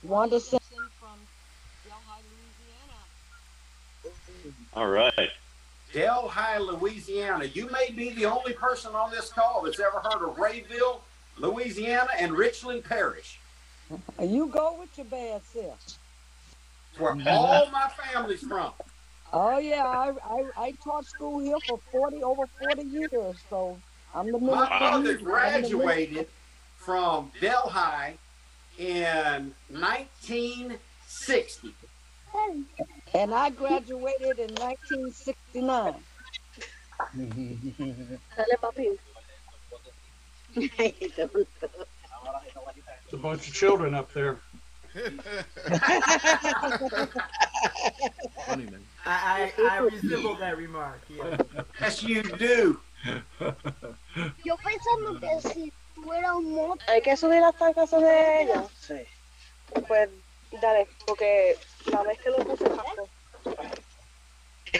Wanda Simpson from Delhi, Louisiana. All right. Delhi, Louisiana. You may be the only person on this call that's ever heard of Rayville, Louisiana, and Richland Parish. You go with your bad self. It's where all my family's from. Oh yeah, I taught school here for over 40 years, so I'm the My mother graduated from Delhi in 1960. And I graduated in 1969. It's a bunch of children up there. I resemble that remark. Yeah. Yes, you do. Yo pensando que si fuera un moto. Hay que subir hasta el caso de ella. Sí. Pues dale, porque la vez que lo puse pasó.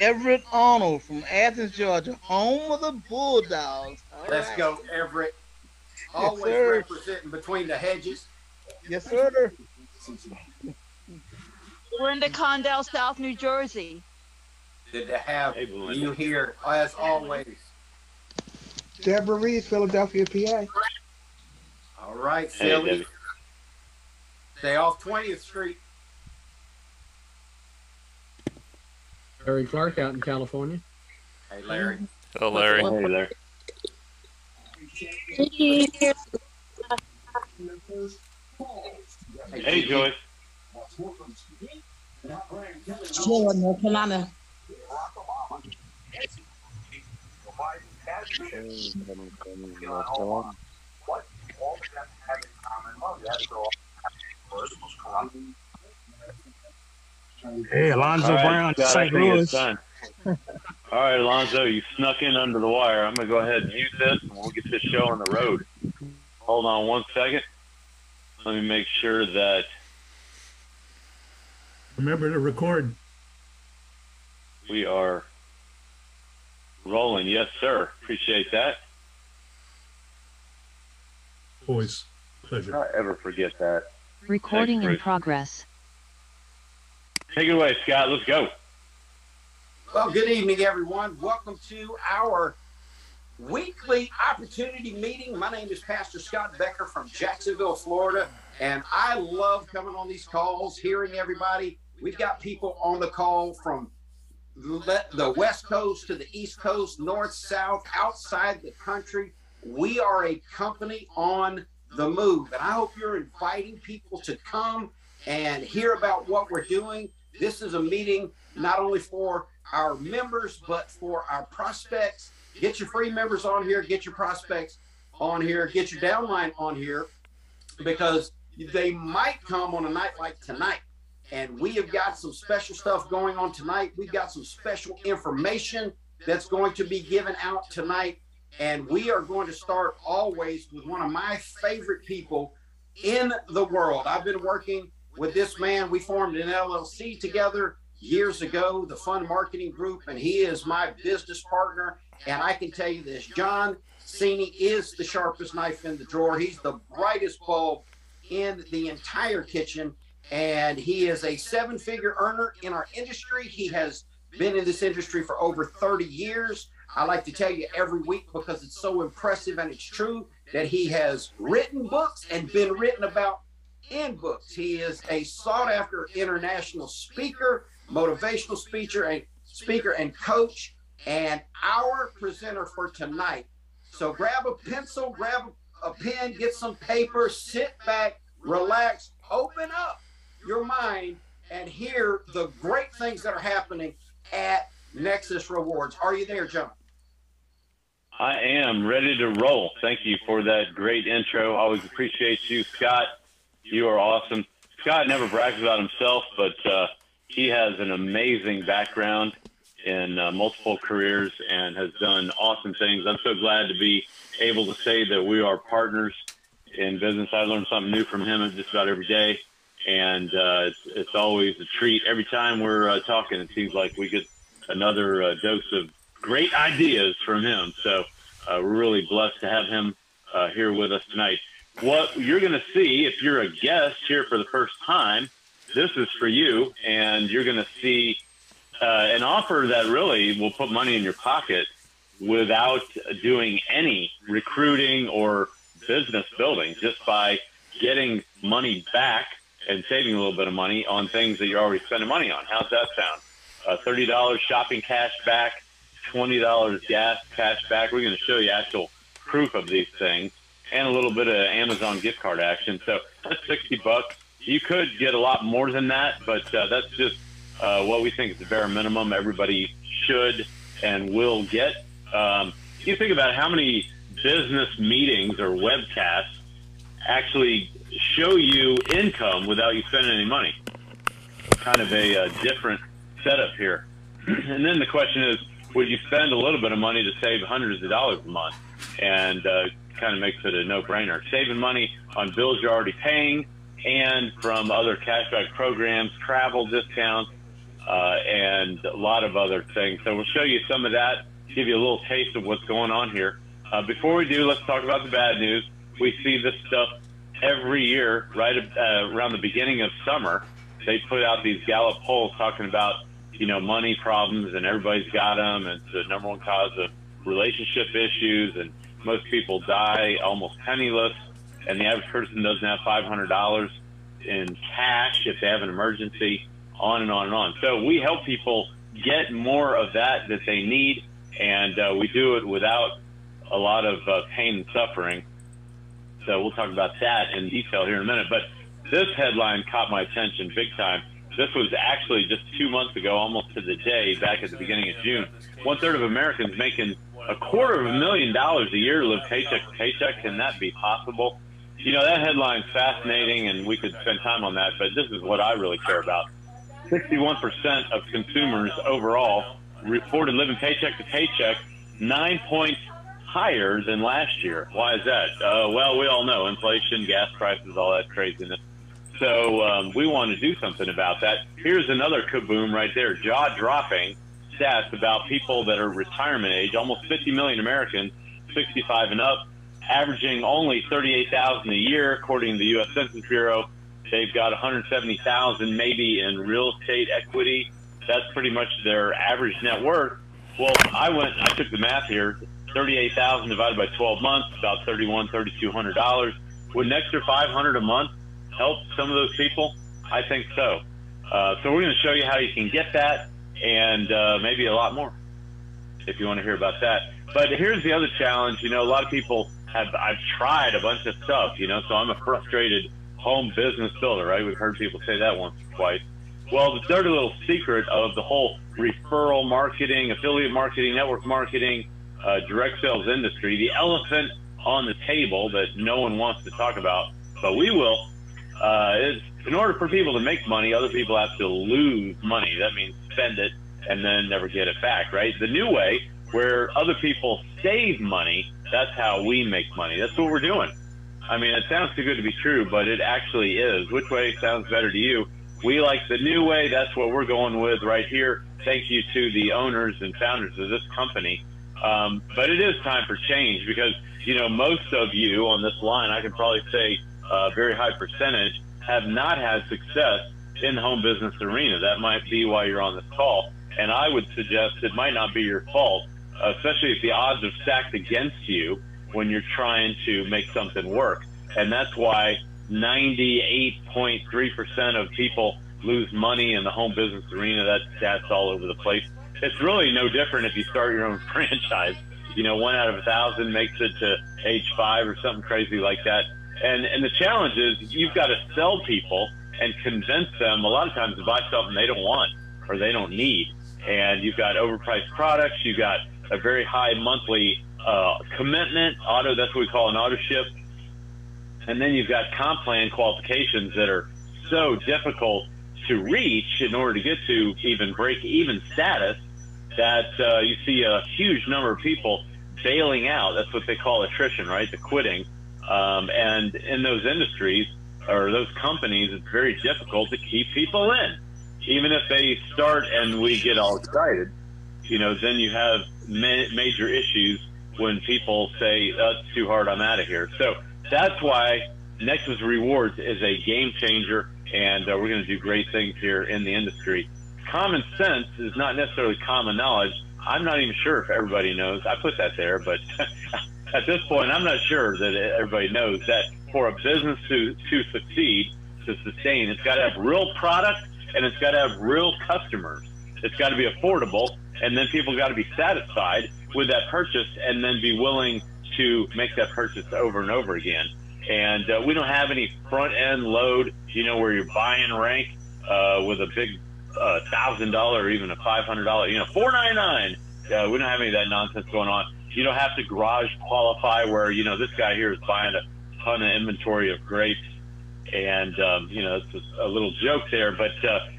Everett Arnold from Athens, Georgia, home of the Bulldogs. Let's go, Everett. Always representing between the hedges. Yes, sir. We're in the Condell, South New Jersey. Good to have you here, as always. Deborah Reed, Philadelphia, PA. All right, Philly. Stay off 20th Street. Larry Clark out in California. Hey, Larry. Hello, Larry. Hey, Larry. Hey, Joyce. Chilling, North Carolina. Hey, Alonzo Brown, Scott, St. Louis. All right, Alonzo, you snuck in under the wire. I'm going to go ahead and mute this, and we'll get this show on the road. Hold on one second. Let me make sure that... Remember to record. We are rolling. Yes, sir. Appreciate that. Always pleasure. Don't ever forget that. Recording Thanks, in progress. Take it away, Scott. Let's go. Well, good evening, everyone. Welcome to our weekly opportunity meeting. My name is Pastor Scott Becker from Jacksonville, Florida, and I love coming on these calls, hearing everybody. We've got people on the call from the West Coast to the East Coast, North, South, outside the country. We are a company on the move, and I hope you're inviting people to come and hear about what we're doing. This is a meeting not only for our members, but for our prospects. Get your free members on here, get your prospects on here, get your downline on here, because they might come on a night like tonight. And we have got some special stuff going on tonight. We've got some special information that's going to be given out tonight. And we are going to start always with one of my favorite people in the world. I've been working with this man. We formed an LLC together years ago, the Fund Marketing Group, and he is my business partner. And I can tell you this, John Cini is the sharpest knife in the drawer. He's the brightest bulb in the entire kitchen. And he is a seven-figure earner in our industry. He has been in this industry for over 30 years. I like to tell you every week, because it's so impressive and it's true, that he has written books and been written about in books. He is a sought-after international speaker, motivational speaker and coach, and our presenter for tonight. So grab a pencil, grab a pen, get some paper, sit back, relax, open up your mind, and hear the great things that are happening at Nexus Rewards. Are you there, John? I am ready to roll. Thank you for that great intro. Always appreciate you, Scott. You are awesome. Scott never brags about himself, but he has an amazing background in multiple careers and has done awesome things. I'm so glad to be able to say that we are partners in business. I learn something new from him just about every day, and it's always a treat. Every time we're talking, it seems like we get another dose of great ideas from him. So we're really blessed to have him here with us tonight. what you're going to see if you're a guest here for the first time, this is for you, and you're going to see an offer that really will put money in your pocket without doing any recruiting or business building, just by getting money back and saving a little bit of money on things that you're already spending money on. How's that sound? $30 shopping cash back, $20 gas cash back. We're going to show you actual proof of these things, and a little bit of Amazon gift card action. So that's $60. You could get a lot more than that, but that's just what we think is the bare minimum everybody should and will get. You think about how many business meetings or webcasts actually show you income without you spending any money. Kind of a different setup here. And then the question is, would you spend a little bit of money to save hundreds of dollars a month? And kind of makes it a no-brainer. Saving money on bills you're already paying and from other cashback programs, travel discounts, and a lot of other things. So we'll show you some of that, give you a little taste of what's going on here. Before we do, let's talk about the bad news. We see this stuff every year, right around the beginning of summer. They put out these Gallup polls talking about, money problems, and everybody's got them. It's the number one cause of relationship issues, and most people die almost penniless, and the average person doesn't have $500 in cash if they have an emergency, on and on and on. So we help people get more of that they need, and we do it without a lot of pain and suffering. So we'll talk about that in detail here in a minute. But this headline caught my attention big time. This was actually just 2 months ago, almost to the day, back at the beginning of June. 1/3 of Americans making $250,000 a year live paycheck to paycheck. Can that be possible? That headline's fascinating, and we could spend time on that, but this is what I really care about. 61% of consumers overall reported living paycheck to paycheck, 9 points higher than last year. Why is that? Well, we all know inflation, gas prices, all that craziness. So we want to do something about that. Here's another kaboom right there, jaw-dropping stats about people that are retirement age. Almost 50 million Americans, 65 and up, averaging only $38,000 a year, according to the U.S. Census Bureau. They've got $170,000 maybe in real estate equity. That's pretty much their average net worth. Well, I took the math here. 38,000 divided by 12 months, about $3,200. Would an extra $500 a month help some of those people? I think so. So we're going to show you how you can get that, and maybe a lot more if you want to hear about that. But here's the other challenge. A lot of people I've tried a bunch of stuff, so I'm a frustrated home business builder, right? We've heard people say that once or twice. Well, the dirty little secret of the whole referral marketing, affiliate marketing, network marketing, direct sales industry, the elephant on the table that no one wants to talk about, but we will, is in order for people to make money, other people have to lose money. That means spend it and then never get it back, right? The new way, where other people save money, that's how we make money. That's what we're doing. I mean, it sounds too good to be true, but it actually is. Which way sounds better to you? We like the new way. That's what we're going with right here. Thank you to the owners and founders of this company. But it is time for change because, most of you on this line, I could probably say a very high percentage, have not had success in the home business arena. That might be why you're on this call. And I would suggest it might not be your fault, especially if the odds are stacked against you when you're trying to make something work. And that's why 98.3% of people lose money in the home business arena. That stats all over the place. It's really no different if you start your own franchise. 1 out of 1,000 makes it to age 5 or something crazy like that. And the challenge is you've got to sell people and convince them a lot of times to buy something they don't want or they don't need. And you've got overpriced products. You've got a very high monthly commitment. That's what we call an auto ship. And then you've got comp plan qualifications that are so difficult to reach in order to get to even break-even status that you see a huge number of people bailing out. That's what they call attrition, right? The quitting. And in those industries or those companies, it's very difficult to keep people in. Even if they start and we get all excited, then you have major issues when people say, that's too hard, I'm out of here. So that's why Nexus Rewards is a game changer, and we're going to do great things here in the industry. Common sense is not necessarily common knowledge. I'm not even sure if everybody knows. I put that there, but at this point, I'm not sure that everybody knows that for a business to succeed, to sustain, it's got to have real product and it's got to have real customers. It's got to be affordable, and then people got to be satisfied with that purchase and then be willing to make that purchase over and over again. And we don't have any front-end load, where you're buying rank with a big $1,000 or even a $500, $499. We don't have any of that nonsense going on. You don't have to garage qualify where, this guy here is buying a ton of inventory of grapes. And, it's just a little joke there, but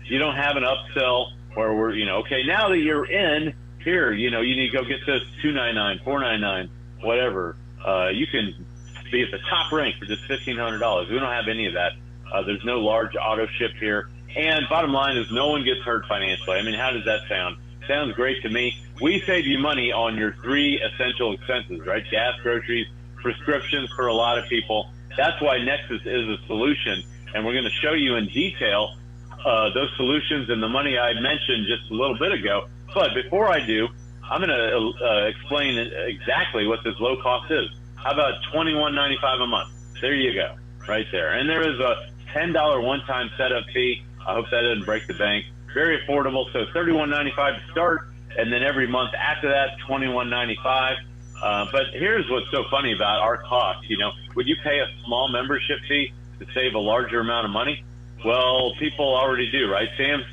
you don't have an upsell where we're, okay, now that you're in here, you need to go get this $299, $499, whatever. You can be at the top rank for just $1,500. We don't have any of that. There's no large auto ship here. And bottom line is no one gets hurt financially. I mean, how does that sound? Sounds great to me. We save you money on your 3 essential expenses, right? Gas, groceries, prescriptions for a lot of people. That's why Nexus is a solution. And we're going to show you in detail those solutions and the money I mentioned just a little bit ago. But before I do, I'm going to explain exactly what this low cost is. How about $21.95 a month? There you go, right there. And there is a $10 one-time setup fee. I hope that doesn't break the bank. Very affordable. So $31.95 to start, and then every month after that, $21.95. But here's what's so funny about our cost. Would you pay a small membership fee to save a larger amount of money? Well, people already do, right? Sam's,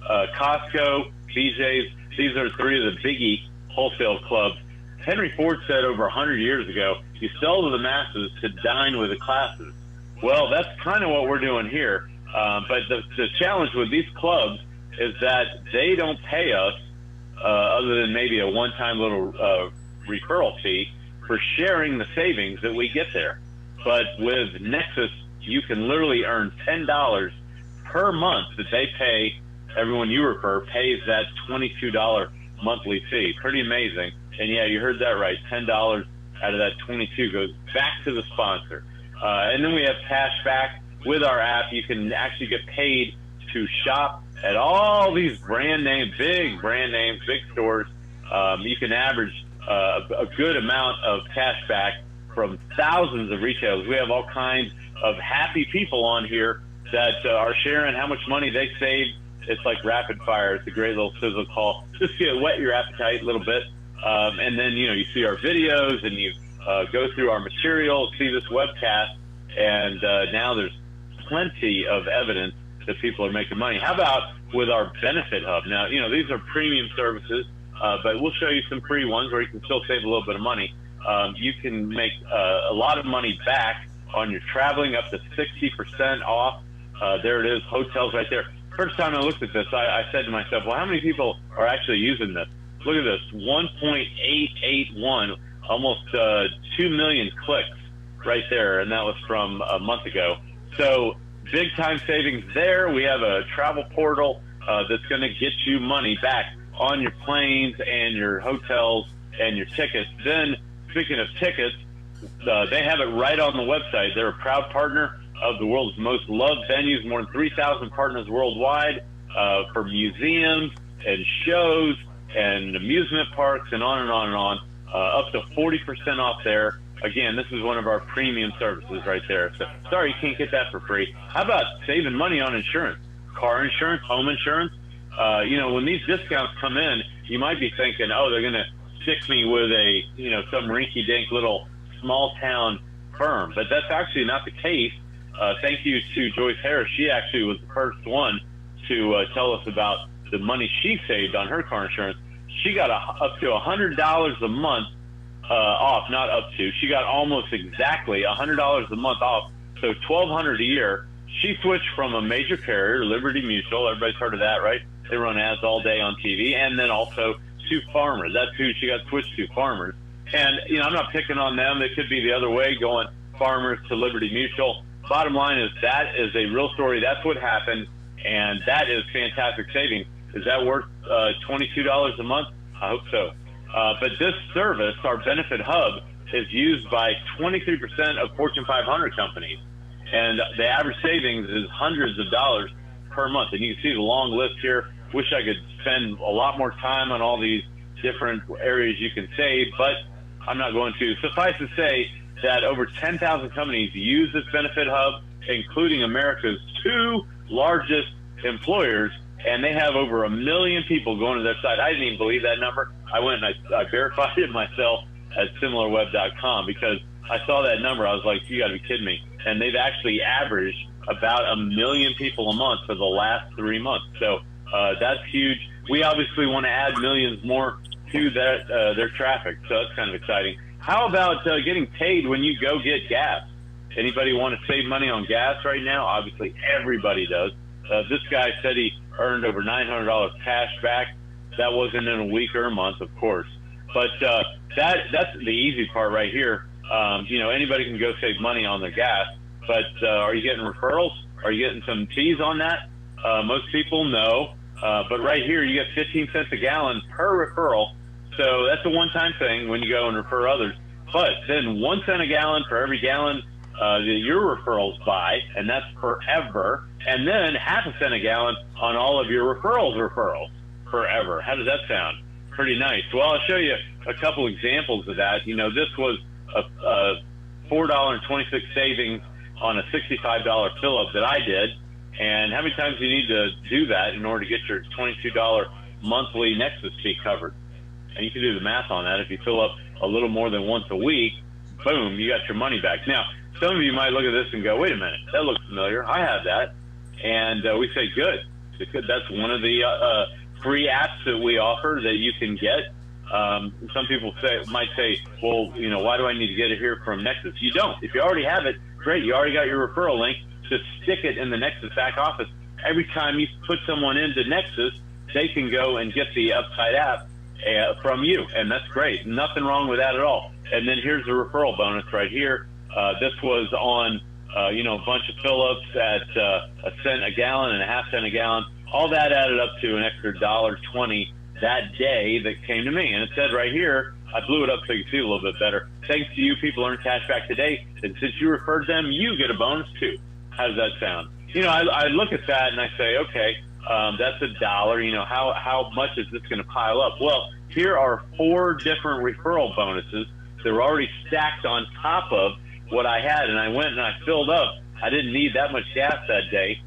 Costco, BJ's, these are 3 of the biggie wholesale clubs. Henry Ford said over 100 years ago, you sell to the masses to dine with the classes. Well, that's kind of what we're doing here. But the challenge with these clubs is that they don't pay us other than maybe a one-time little referral fee for sharing the savings that we get there. But with Nexus, you can literally earn $10 per month that they pay. Everyone you refer pays that $22 monthly fee. Pretty amazing. And yeah, you heard that right. $10 out of that 22 goes back to the sponsor. And then we have cash back. With our app, you can actually get paid to shop at all these brand names, big brand names, big stores. You can average a good amount of cash back from thousands of retailers. We have all kinds of happy people on here that are sharing how much money they saved. It's like rapid fire. It's a great little sizzle call. Just to whet your appetite a little bit. And then, you see our videos and you go through our materials, see this webcast, and now there's plenty of evidence that people are making money. How about with our benefit hub? Now, these are premium services, but we'll show you some free ones where you can still save a little bit of money. You can make a lot of money back on your traveling, up to 60% off. There it is, hotels right there. First time I looked at this, I said to myself, well, how many people are actually using this? Look at this, 1.881, almost 2 million clicks right there, and that was from a month ago. So big time savings there. We have a travel portal that's going to get you money back on your planes and your hotels and your tickets. Then, speaking of tickets, they have it right on the website. They're a proud partner of the world's most loved venues, more than 3,000 partners worldwide for museums and shows and amusement parks and on and on and on, up to 40% off there. Again, this is one of our premium services right there. So, sorry, you can't get that for free. How about saving money on insurance? Car insurance, home insurance? When these discounts come in, you might be thinking, oh, they're going to stick me with a, some rinky-dink little small-town firm. But that's actually not the case. Thank you to Joyce Harris. She actually was the first one to tell us about the money she saved on her car insurance. She got up to $100 a month off, not up to. She got almost exactly $100 a month off, so $1,200 a year. She switched from a major carrier, Liberty Mutual. Everybody's heard of that, right? They run ads all day on TV, and then also to Farmers. That's who she got switched to, Farmers. And, I'm not picking on them. It could be the other way, going Farmers to Liberty Mutual. Bottom line is that is a real story. That's what happened, and that is fantastic savings. Is that worth $22 a month? I hope so. But this service, our benefit hub, is used by 23% of Fortune 500 companies. And the average savings is hundreds of dollars per month. And you can see the long list here. Wish I could spend a lot more time on all these different areas you can save, but I'm not going to. Suffice to say that over 10,000 companies use this benefit hub, including America's 2 largest employers, and they have over 1 million people going to their site. I didn't even believe that number. I went and I verified it myself at similarweb.com because I saw that number. I was like, you got to be kidding me. And they've actually averaged about 1 million people a month for the last 3 months. So that's huge. We obviously want to add millions more to that, their traffic, so that's kind of exciting. How about getting paid when you go get gas? Anybody want to save money on gas right now? Obviously, everybody does. This guy said he earned over $900 cash back. That wasn't in a week or a month, of course. But that's the easy part right here. You know, anybody can go save money on their gas, but are you getting referrals? Are you getting some fees on that? Most people, no. But right here, you get 15 cents a gallon per referral. So that's a one-time thing when you go and refer others. But then 1 cent a gallon for every gallon that your referrals buy, and that's forever. And then half a cent a gallon on all of your referrals forever. How does that sound? Pretty nice. Well, I'll show you a couple examples of that. You know, this was a $4.26 savings on a $65 fill-up that I did. And how many times do you need to do that in order to get your $22 monthly Nexus fee covered? And you can do the math on that. If you fill up a little more than once a week, boom, you got your money back. Now, some of you might look at this and go, wait a minute, that looks familiar. I have that. And we say, good. That's one of the free apps that we offer that you can get. Some people might say, well, you know, why do I need to get it here from Nexus? You don't. If you already have it, great. You already got your referral link. Just stick it in the Nexus back office. Every time you put someone into Nexus, they can go and get the Upside app from you, and that's great. Nothing wrong with that at all. And then here's the referral bonus right here. This was on, you know, a bunch of fill-ups at a cent a gallon and a half cent a gallon. All that added up to an extra $1.20 that day that came to me. And it said right here, I blew it up so you can see a little bit better. Thanks to you, people earn cash back today. And since you referred them, you get a bonus too. How does that sound? You know, I look at that and I say, okay, that's $1. You know, how much is this going to pile up? Well, here are 4 different referral bonuses that were already stacked on top of what I had. And I went and I filled up. I didn't need that much gas that day.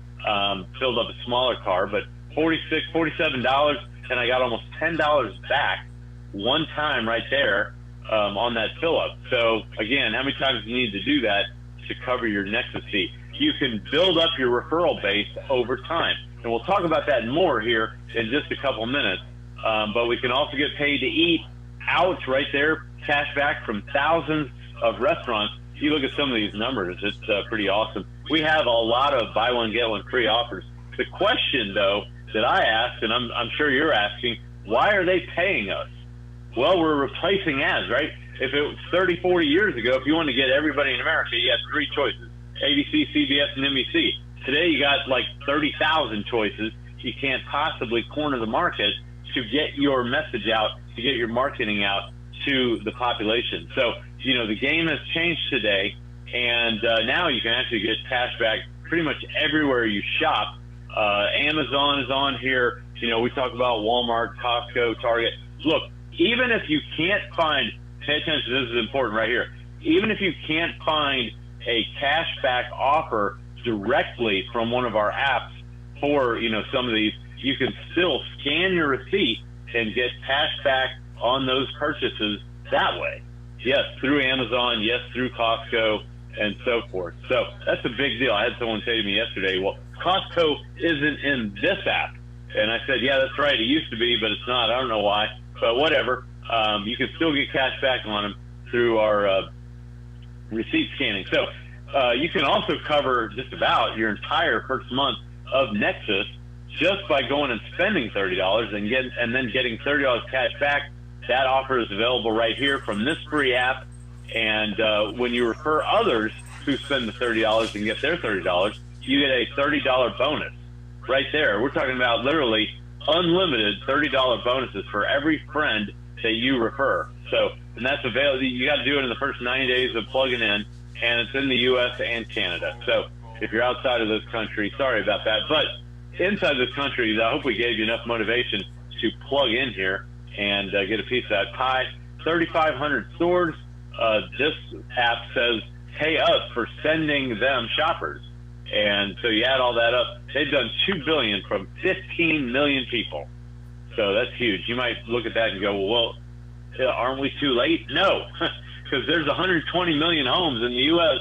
Filled up a smaller car, but $47, and I got almost $10 back one time right there on that fill up. So again, how many times do you need to do that to cover your Nexus fee? You can build up your referral base over time. And we'll talk about that more here in just a couple minutes. But we can also get paid to eat out right there, cash back from thousands of restaurants. You look at some of these numbers, it's pretty awesome. We have a lot of buy one, get one free offers. The question, though, that I asked, and I'm sure you're asking, why are they paying us? Well, we're replacing ads, right? If it was 30, 40 years ago, if you wanted to get everybody in America, you had 3 choices, ABC, CBS, and NBC. Today, you got like 30,000 choices. You can't possibly corner the market to get your message out, to get your marketing out to the population. So, you know, the game has changed today, and now you can actually get cash back pretty much everywhere you shop. Amazon is on here. You know, we talk about Walmart, Costco, Target. Look, even if you can't find, pay attention, this is important right here. Even if you can't find a cashback offer directly from one of our apps for, you know, some of these, you can still scan your receipt and get cash back on those purchases that way. Yes, through Amazon, yes, through Costco, and so forth. So that's a big deal. I had someone say to me yesterday, well, Costco isn't in this app. And I said, yeah, that's right. It used to be, but it's not. I don't know why, but whatever. You can still get cash back on them through our receipt scanning. So you can also cover just about your entire first month of Nexus just by going and spending $30 and then getting $30 cash back. That offer is available right here from this free app. And when you refer others who spend the $30 and get their $30, you get a $30 bonus right there. We're talking about literally unlimited $30 bonuses for every friend that you refer. So, and that's available. You got to do it in the first 90 days of plugging in, and it's in the U.S. and Canada. So if you're outside of those countries, sorry about that. But inside those countries, I hope we gave you enough motivation to plug in here and get a piece of that pie. 3,500 stores. This app says, pay us for sending them shoppers. And so you add all that up, they've done $2 billion from 15 million people. So that's huge. You might look at that and go, well, aren't we too late? No, because there's 120 million homes in the U.S.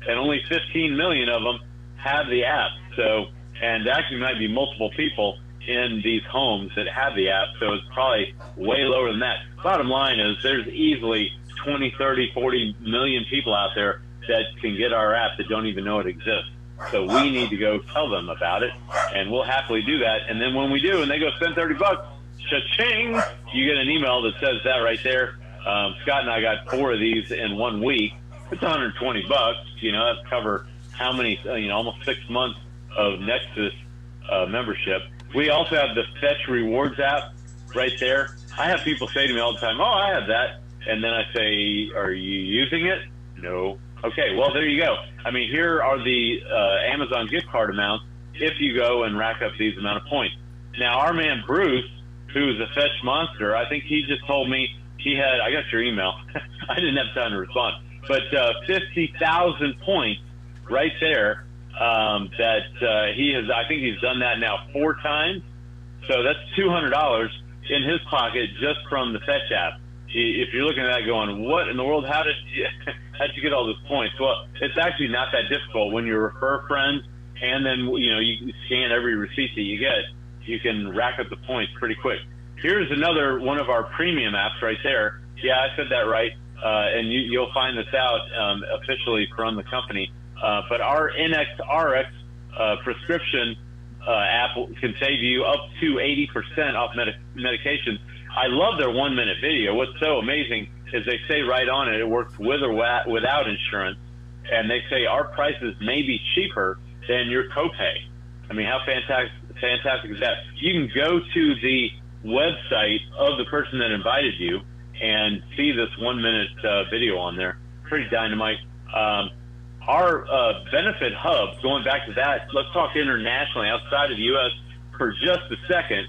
and only 15 million of them have the app. So, and actually might be multiple people in these homes that have the app. So it's probably way lower than that. Bottom line is there's easily 20, 30, 40 million people out there that can get our app that don't even know it exists. So we need to go tell them about it, and we'll happily do that. And then when we do, and they go spend $30, cha-ching, you get an email that says that right there. Scott and I got 4 of these in 1 week. It's $120. You know, that's cover how many, almost 6 months of Nexus membership. We also have the Fetch Rewards app right there. I have people say to me all the time, oh, I have that. And then I say, are you using it? No. Okay, well, there you go. I mean, here are the Amazon gift card amounts if you go and rack up these amount of points. Now, our man Bruce, who is a Fetch monster, I think he just told me he had, I got your email. I didn't have time to respond. But 50,000 points right there that he has, I think he's done that now 4 times. So that's $200 in his pocket just from the Fetch app. If you're looking at that going, what in the world, how'd you get all those points? Well, it's actually not that difficult. When you refer friends and then, you scan every receipt that you get, you can rack up the points pretty quick. Here's another one of our premium apps right there. Yeah, I said that right. And you'll find this out officially from the company. But our NXRX prescription app can save you up to 80% off medications. I love their 1-minute video. What's so amazing is they say right on it, it works with or without insurance. And they say our prices may be cheaper than your copay. I mean, how fantastic is that? You can go to the website of the person that invited you and see this 1-minute video on there. Pretty dynamite. Our benefit hub, going back to that, let's talk internationally outside of the U.S. for just a second.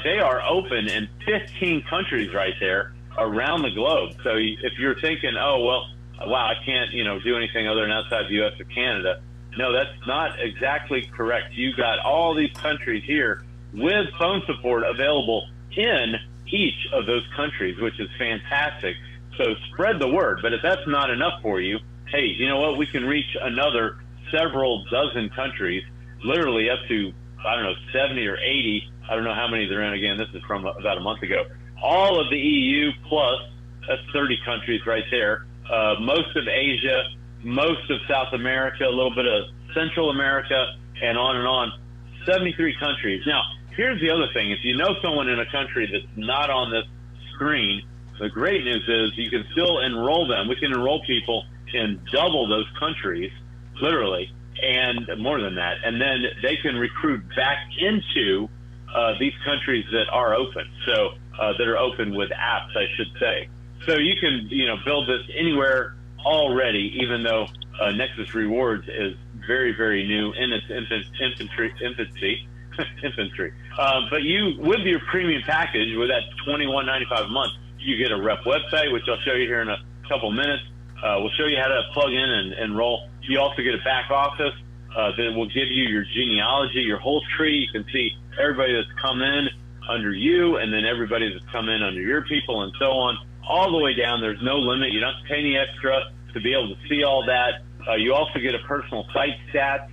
They are open in 15 countries right there around the globe. So if you're thinking, oh, well, wow, I can't, do anything other than outside the U.S. or Canada. No, that's not exactly correct. You got all these countries here with phone support available in each of those countries, which is fantastic. So spread the word. But if that's not enough for you, hey, you know what? We can reach another several dozen countries, literally up to, 70 or 80. I don't know how many they're in. Again, this is from about a month ago. All of the EU plus, that's 30 countries right there. Most of Asia, most of South America, a little bit of Central America, and on and on. 73 countries. Now, here's the other thing. If you know someone in a country that's not on this screen, the great news is you can still enroll them. We can enroll people in double those countries, literally, and more than that. And then they can recruit back into these countries that are open. So that are open with apps, I should say. So you can, build this anywhere already, even though Nexus Rewards is very, very new in its infancy. But you, with your premium package, with that $21.95 a month, you get a rep website, which I'll show you here in a couple minutes. We'll show you how to plug in and enroll. You also get a back office that will give you your genealogy, your whole tree. You can see everybody that's come in under you, and then everybody that's come in under your people, and so on, all the way down. There's no limit. You don't have to pay any extra to be able to see all that. You also get a personal site stats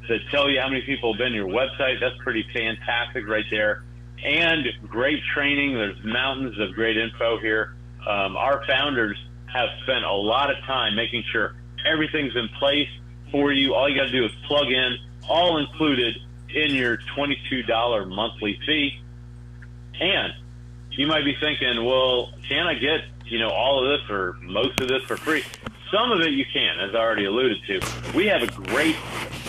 that tell you how many people have been to your website. That's pretty fantastic right there. And great training. There's mountains of great info here. Our founders have spent a lot of time making sure everything's in place for you. All you got to do is plug in, all included in your $22 monthly fee. And you might be thinking, well, can I get, all of this or most of this for free? Some of it you can, as I already alluded to. We have a great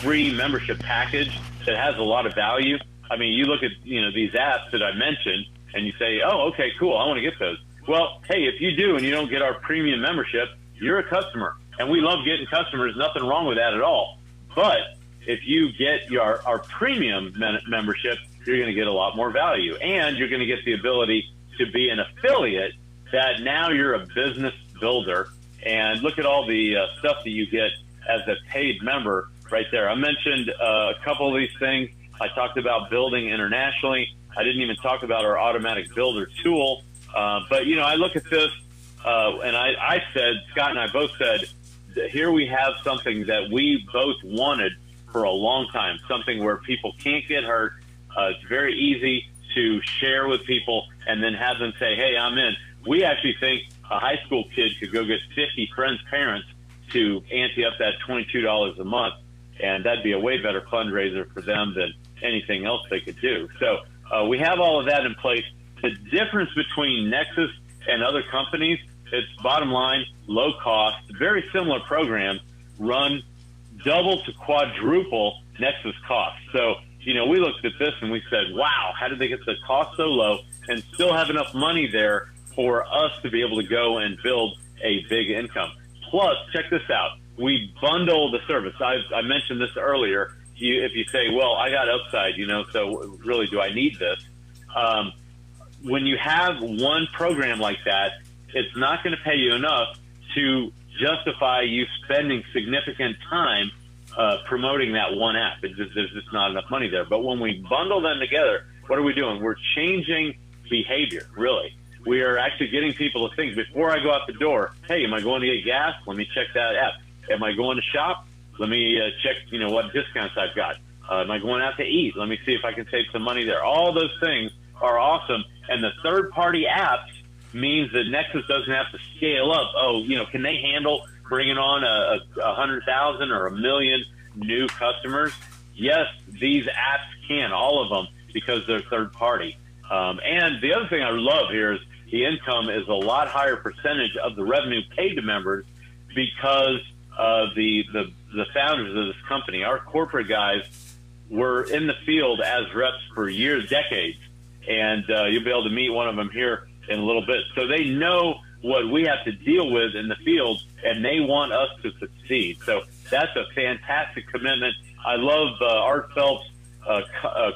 free membership package that has a lot of value. I mean, you look at, these apps that I mentioned and you say, oh, okay, cool, I want to get those. Well, hey, if you do and you don't get our premium membership, you're a customer. And we love getting customers. Nothing wrong with that at all. But if you get our premium membership, you're going to get a lot more value. And you're going to get the ability to be an affiliate that now you're a business builder. And look at all the stuff that you get as a paid member right there. I mentioned a couple of these things. I talked about building internationally. I didn't even talk about our automatic builder tool. But, you know, I look at this and I said, Scott and I both said, here we have something that we both wanted for a long time, something where people can't get hurt. It's very easy to share with people and then have them say, hey, I'm in. We actually think a high school kid could go get 50 friends' parents to ante up that $22 a month, and that'd be a way better fundraiser for them than anything else they could do. So we have all of that in place. The difference between Nexus and other companies, it's bottom line, low cost, very similar programs, run double to quadruple Nexus costs. So, you know, we looked at this and we said, wow, how did they get the cost so low and still have enough money there for us to be able to go and build a big income? Plus, check this out. We bundle the service. I mentioned this earlier. If you say, well, I got upside, you know, so really do I need this? When you have one program like that, it's not going to pay you enough to justify you spending significant time promoting that one app. There's just not enough money there. But when we bundle them together, what are we doing? We're changing behavior, really. We are actually getting people to think, before I go out the door, hey, am I going to get gas? Let me check that app. Am I going to shop? Let me check, you know, what discounts I've got. Am I going out to eat? Let me see if I can save some money there. All those things are awesome. And the third-party apps means that Nexus doesn't have to scale up. Oh, you know, can they handle bringing on 100,000 or 1 million new customers? Yes, these apps can, all of them, because they're third-party. And the other thing I love here is the income is a lot higher percentage of the revenue paid to members because of the founders of this company. Our corporate guys were in the field as reps for years, decades, and you'll be able to meet one of them here in a little bit. So they know what we have to deal with in the field, and they want us to succeed. So that's a fantastic commitment. I love Art Phelps'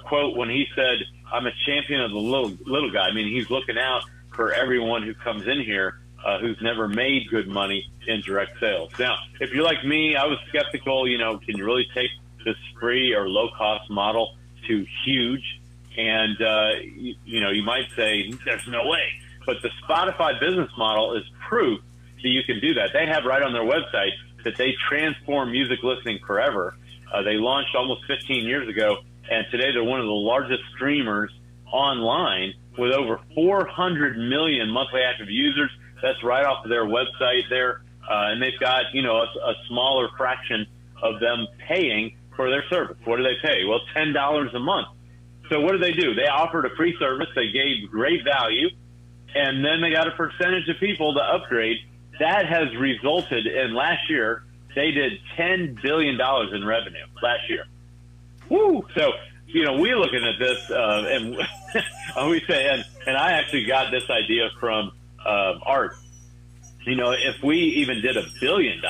quote when he said, I'm a champion of the little guy. I mean, he's looking out for everyone who comes in here who's never made good money in direct sales. Now, if you're like me, I was skeptical, you know, can you really take this free or low-cost model to huge? And, you know, you might say, there's no way. But the Spotify business model is proof that you can do that. They have right on their website that they transform music listening forever. They launched almost 15 years ago, and today they're one of the largest streamers online with over 400 million monthly active users. That's right off of their website there. And they've got, you know, a smaller fraction of them paying for their service. What do they pay? Well, $10 a month. So what do? They offered a free service. They gave great value, and then they got a percentage of people to upgrade. That has resulted in last year, they did $10 billion in revenue last year. Woo! So, you know, we're looking at this, and we say, and I actually got this idea from Art. You know, if we even did $1 billion,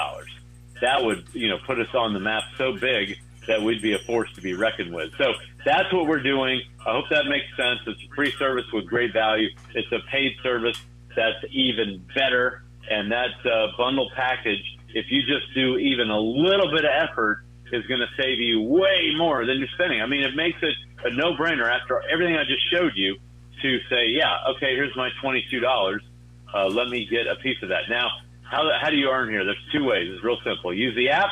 that would, you know, put us on the map so big that we'd be a force to be reckoned with. So that's what we're doing. I hope that makes sense. It's a free service with great value. It's a paid service that's even better. And that bundle package, if you just do even a little bit of effort, is going to save you way more than you're spending. I mean, it makes it a no-brainer after everything I just showed you to say, yeah, okay, here's my $22. Let me get a piece of that. Now, how do you earn here? There's two ways. It's real simple. Use the app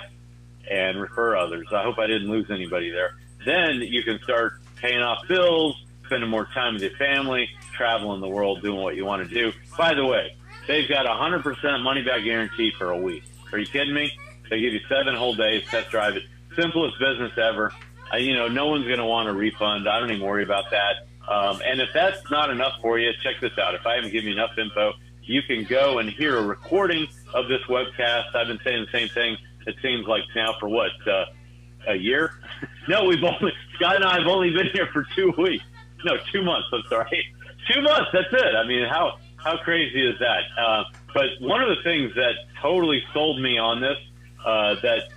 and refer others. I hope I didn't lose anybody there. Then you can start paying off bills, spending more time with your family, traveling the world, doing what you want to do. By the way, they've got a 100% money-back guarantee for a week. Are you kidding me? They give you 7 whole days, test drive it. Simplest business ever. You know, no one's going to want a refund. I don't even worry about that. And if that's not enough for you, check this out. If I haven't given you enough info, you can go and hear a recording of this webcast. I've been saying the same thing, it seems like now for what, a year? No, Scott and I have only been here for 2 weeks. No, 2 months, I'm sorry. 2 months, that's it. I mean, how How crazy is that? But one of the things that totally sold me on this, that,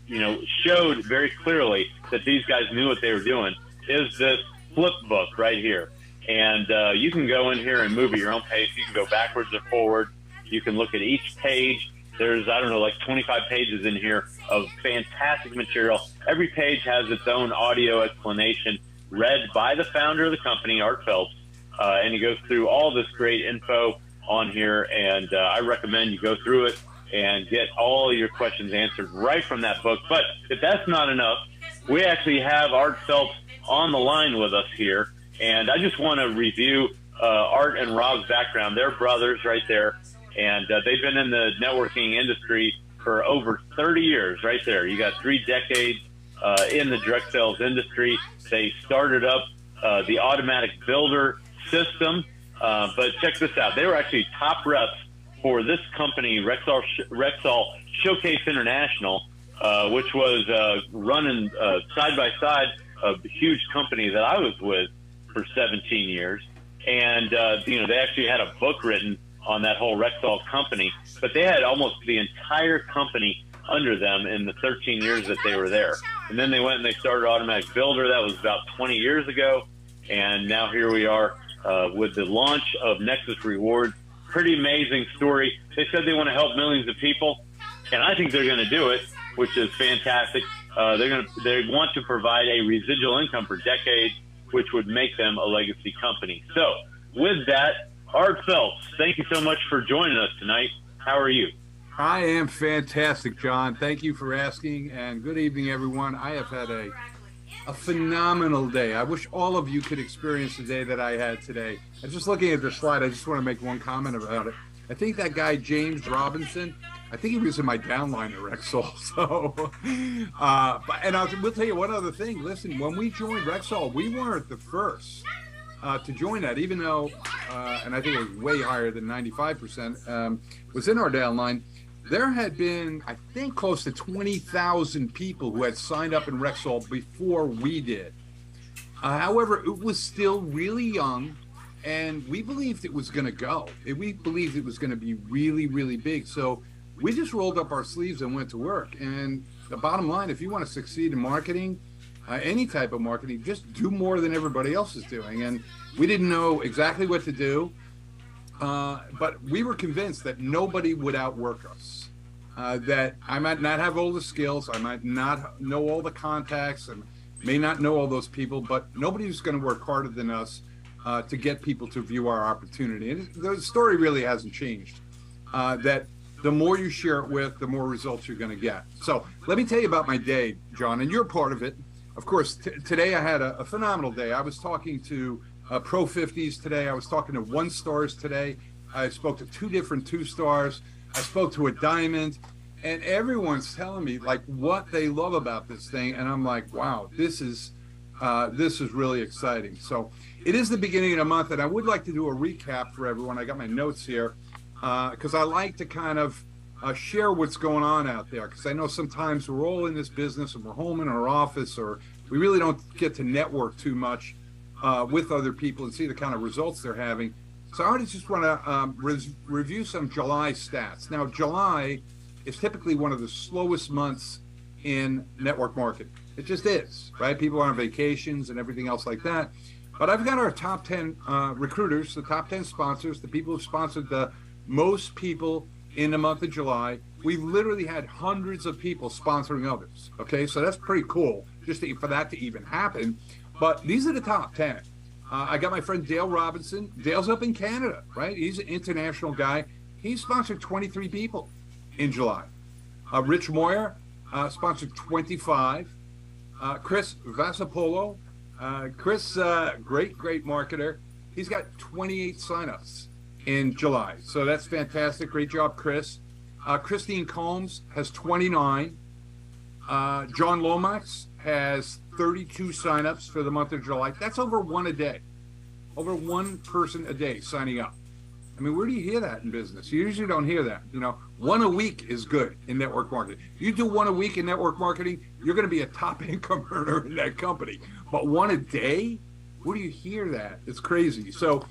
you know, showed very clearly that these guys knew what they were doing, is this flip book right here. And you can go in here and move at your own pace. You can go backwards or forward. You can look at each page. There's, I don't know, like 25 pages in here of fantastic material. Every page has its own audio explanation read by the founder of the company, Art Phelps. And he goes through all this great info on here. And I recommend you go through it and get all your questions answered right from that book. But if that's not enough, we actually have Art Phelps on the line with us here. And I just want to review Art and Rob's background. They're brothers right there. And they've been in the networking industry for over 30 years right there. You got 3 decades in the direct sales industry. They started up the automatic builder system. But check this out. They were actually top reps for this company, Rexall Showcase International, which was running side by side a huge company that I was with for 17 years. And, you know, they actually had a book written on that whole Rexall company, but they had almost the entire company under them in the 13 years that they were there. And then they went and they started Automatic Builder. That was about 20 years ago. And now here we are with the launch of Nexus Rewards. Pretty amazing story. They said they want to help millions of people, and I think they're going to do it, which is fantastic. They want to provide a residual income for decades, which would make them a legacy company. So with that, Art Phelps, thank you so much for joining us tonight. How are you? I am fantastic, John. Thank you for asking, and good evening, everyone. I have had a phenomenal day. I wish all of you could experience the day that I had today. And just looking at the slide, I just want to make one comment about it. I think that guy, James Robinson, I think he was in my downline at Rexall. So, and we'll tell you one other thing. Listen, when we joined Rexall, we weren't the first to join that, even though, and I think it was way higher than 95%, was in our downline. There had been, I think, close to 20,000 people who had signed up in Rexall before we did. However, it was still really young, and we believed it was going to go. We believed it was going to be really, really big. So we just rolled up our sleeves and went to work. And the bottom line, if you want to succeed in marketing, any type of marketing, just do more than everybody else is doing. And we didn't know exactly what to do, but we were convinced that nobody would outwork us, that I might not have all the skills, I might not know all the contacts, and may not know all those people, but nobody's going to work harder than us to get people to view our opportunity. And the story really hasn't changed, that the more you share it with, the more results you're going to get. So let me tell you about my day, John, and you're part of it. Of course, today I had a phenomenal day. I was talking to Pro 50s today. I was talking to 1-stars today. I spoke to 2 different 2-stars. I spoke to a diamond, and everyone's telling me like what they love about this thing. And I'm like, wow, this is really exciting. So it is the beginning of the month, and I would like to do a recap for everyone. I got my notes here because I like to kind of share what's going on out there, because I know sometimes we're all in this business and we're home in our office, or we really don't get to network too much with other people and see the kind of results they're having. So I just want to review some July stats. Now, July is typically one of the slowest months in network marketing. It just is, right? People are on vacations and everything else like that. But I've got our top 10 recruiters, the top 10 sponsors, the people who sponsored the most people in the month of July. We literally had hundreds of people sponsoring others. Okay, so that's pretty cool just for that to even happen. But these are the top 10. I got my friend Dale Robinson. Dale's up in Canada, right? He's an international guy. He sponsored 23 people in July. Rich Moyer sponsored 25. Chris Vasapolo. Chris, great marketer. He's got 28 signups in July. So that's fantastic. Great job, Chris. Christine Combs has 29. John Lomax has 32 signups for the month of July. That's over 1 a day. Over 1 person a day signing up. I mean, where do you hear that in business? You usually don't hear that. You know, 1 a week is good in network marketing. You do 1 a week in network marketing, you're going to be a top income earner in that company. But 1 a day? Where do you hear that? It's crazy. So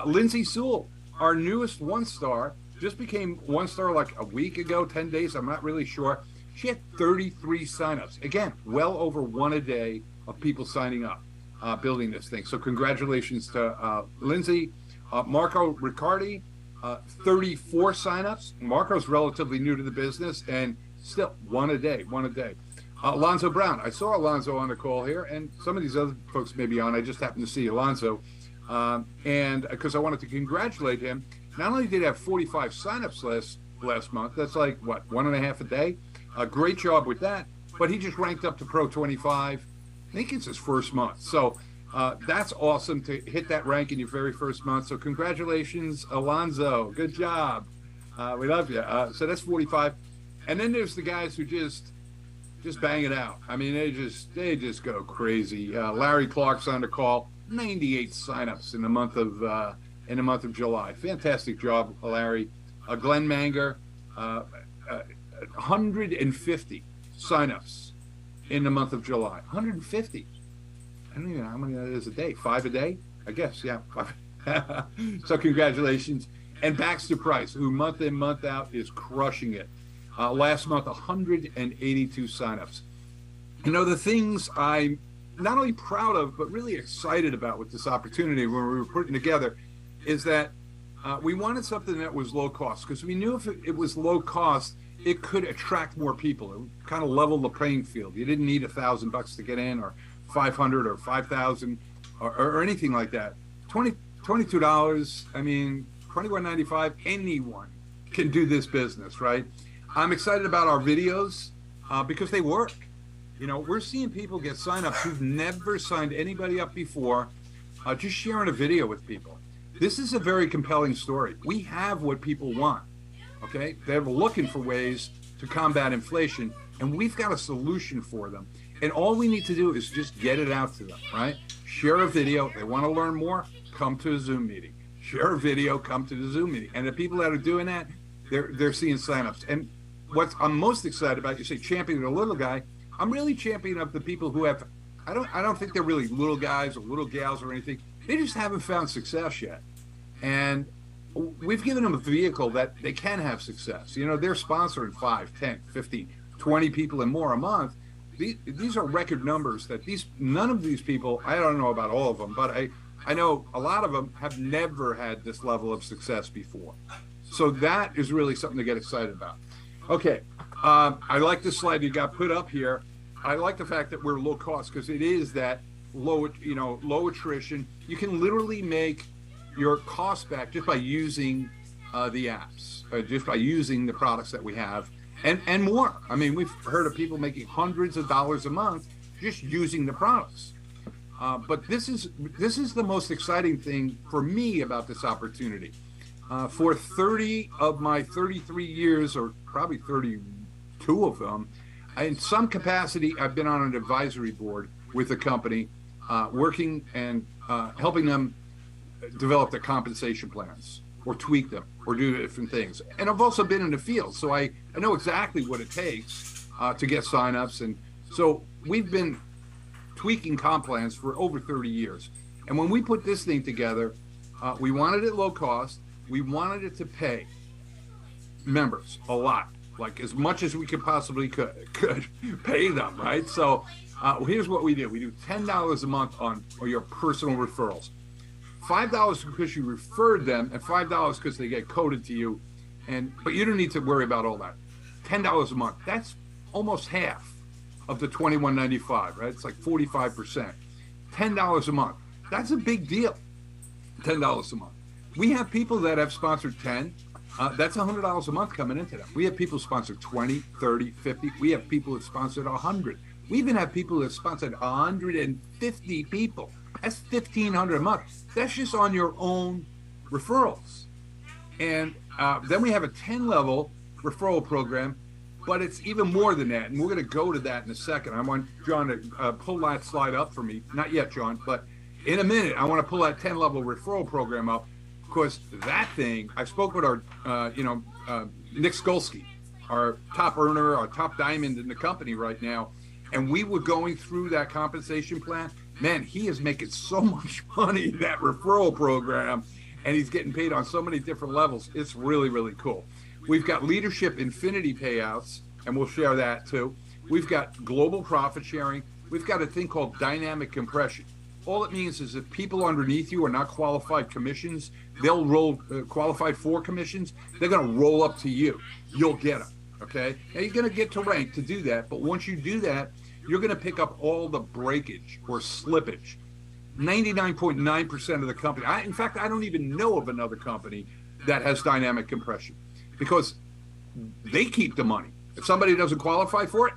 Lindsay Sewell, our newest 1-star just became 1-star like a week ago, 10 days, I'm not really sure. She had 33 signups. Again, well over one a day of people signing up, building this thing. So congratulations to Lindsay. Marco Riccardi, 34 signups. Marco's relatively new to the business and still one a day. Alonzo Brown. I saw Alonzo on the call here, and some of these other folks may be on. I just happened to see Alonzo. And because I wanted to congratulate him. Not only did he have 45 signups last month, that's like, what, 1.5 a day? Great job with that. But he just ranked up to Pro 25. I think it's his first month. So that's awesome to hit that rank in your very first month. So congratulations, Alonzo. Good job. We love you. So that's 45. And then there's the guys who just bang it out. I mean, they just go crazy. Larry Clark's on the call. 98 signups in the month of July. Fantastic job, Larry. Glenn Manger, 150 signups in the month of July. 150. I don't even know how many that is a day. 5 a day, I guess. Yeah, 5. So congratulations. And Baxter Price, who month in, month out is crushing it. Last month, 182 signups. You know, the things I'm not only proud of, but really excited about with this opportunity when we were putting together is that we wanted something that was low cost, because we knew if it was low cost, it could attract more people. It would kind of level the playing field. You didn't need $1,000 to get in, or 500 or 5,000 or anything like that. $22, I mean, $21.95, anyone can do this business, right? I'm excited about our videos because they work. You know, we're seeing people get signups who've never signed anybody up before, just sharing a video with people. This is a very compelling story. We have what people want, okay? They're looking for ways to combat inflation, and we've got a solution for them. And all we need to do is just get it out to them, right? Share a video. They want to learn more, come to a Zoom meeting. Share a video, come to the Zoom meeting. And the people that are doing that, they're seeing signups. And what I'm most excited about, you say championing a little guy, I'm really championing up the people who have, I don't think they're really little guys or little gals or anything. They just haven't found success yet. And we've given them a vehicle that they can have success. You know, they're sponsoring 5, 10, 15, 20 people and more a month. These are record numbers that none of these people, I don't know about all of them, but I know a lot of them have never had this level of success before. So that is really something to get excited about. Okay, I like this slide you got put up here. I like the fact that we're low cost because it is that low attrition. You can literally make your cost back just by using the apps, just by using the products that we have. And more. I mean, we've heard of people making hundreds of dollars a month just using the products. But this is the most exciting thing for me about this opportunity. For 30 of my 33 years, or probably 32 of them, in some capacity, I've been on an advisory board with a company, working and helping them develop their compensation plans, or tweak them, or do different things. And I've also been in the field, so I know exactly what it takes to get signups. And so we've been tweaking comp plans for over 30 years. And when we put this thing together, we wanted it low cost. We wanted it to pay members a lot, like as much as we could possibly could pay them, right? So here's what we do. We do $10 a month on your personal referrals. $5 because you referred them, and $5 because they get coded to you, but you don't need to worry about all that. $10 a month, that's almost half of the $21.95, right? It's like 45%. $10 a month, that's a big deal. $10 a month. We have people that have sponsored 10. That's $100 a month coming into them. We have people sponsored 20, 30, 50. We have people that sponsored 100. We even have people that sponsored 150 people. That's $1,500 a month. That's just on your own referrals. And then we have a 10-level referral program, but it's even more than that. And we're going to go to that in a second. I want John to pull that slide up for me. Not yet, John, but in a minute, I want to pull that 10-level referral program up, because that thing, I spoke with our, Nick Skolsky, our top earner, our top diamond in the company right now, and we were going through that compensation plan. Man, he is making so much money in that referral program, and he's getting paid on so many different levels. It's really, really cool. We've got leadership infinity payouts, and we'll share that too. We've got global profit sharing. We've got a thing called dynamic compression. All it means is if people underneath you are not qualified commissions, they'll roll qualified for commissions. They're going to roll up to you. You'll get them. Okay. Now you're going to get to rank to do that. But once you do that, you're going to pick up all the breakage or slippage. 99.9% of the company. In fact, I don't even know of another company that has dynamic compression because they keep the money. If somebody doesn't qualify for it,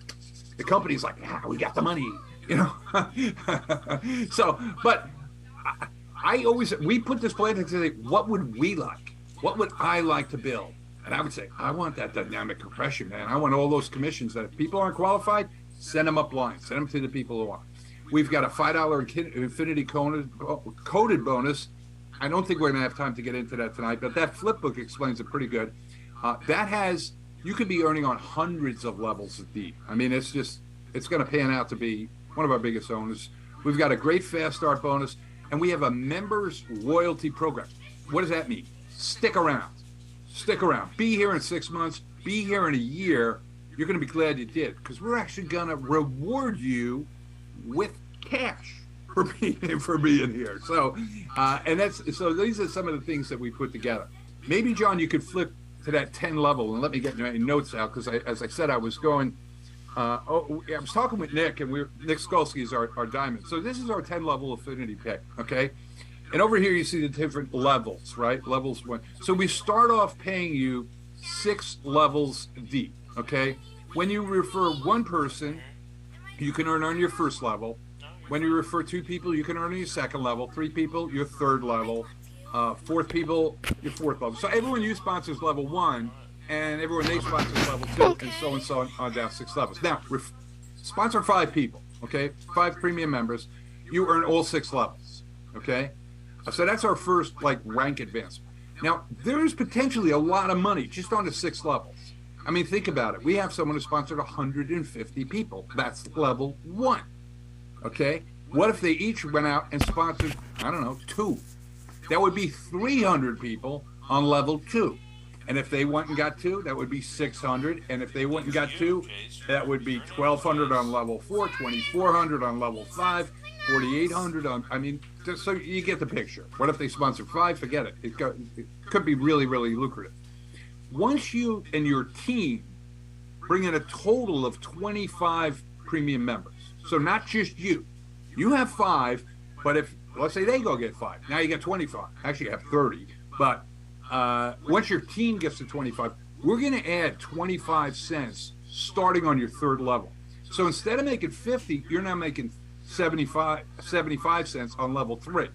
the company's like, we got the money, you know. So, but we put this plan to say, what would we like? What would I like to build? And I would say, I want that dynamic compression, man. I want all those commissions that if people aren't qualified, send them up blind. Send them to the people who are. We've got a $5 infinity coded bonus. I don't think we're going to have time to get into that tonight, but that flip book explains it pretty good. You could be earning on hundreds of levels of deep. I mean, it's going to pan out to be one of our biggest owners. We've got a great fast start bonus, and we have a members loyalty program. What does that mean? Stick around. Stick around. Be here in 6 months. Be here in a year. You're going to be glad you did, because we're actually going to reward you with cash for being here. So, so these are some of the things that we put together. Maybe, John, you could flip to that 10 level and let me get my notes out, because as I said, I was going. I was talking with Nick, and Nick Skolsky is our diamond. So this is our 10 level affinity pick, okay? And over here you see the different levels, right? Levels one. So we start off paying you 6 levels deep, okay? When you refer one person, you can earn on your first level. When you refer 2 people, you can earn on your second level. 3 people, your third level. 4th people, your 4th level. So everyone you sponsor is level 1, and everyone they sponsor is level 2, and so on down 6 levels. Now, sponsor 5 people, okay? 5 premium members. You earn all 6 levels, okay? So that's our first rank advancement. Now, there's potentially a lot of money just on the 6 levels. I mean, think about it. We have someone who sponsored 150 people. That's level 1, okay? What if they each went out and sponsored, 2? That would be 300 people on level 2. And if they went and got 2, that would be 600. And if they went and got 2, that would be 1,200 on level 4, 2,400 on level 5, 4,800 on, just so you get the picture. What if they sponsor 5? Forget it. It could be really, really lucrative. Once you and your team bring in a total of 25 premium members, so not just you have 5, but if, let's say they go get 5, now you get 25. Actually, you have 30. But once your team gets to 25, we're going to add 25 cents starting on your 3rd level. So instead of making 50, you're now making 75 cents on level 3.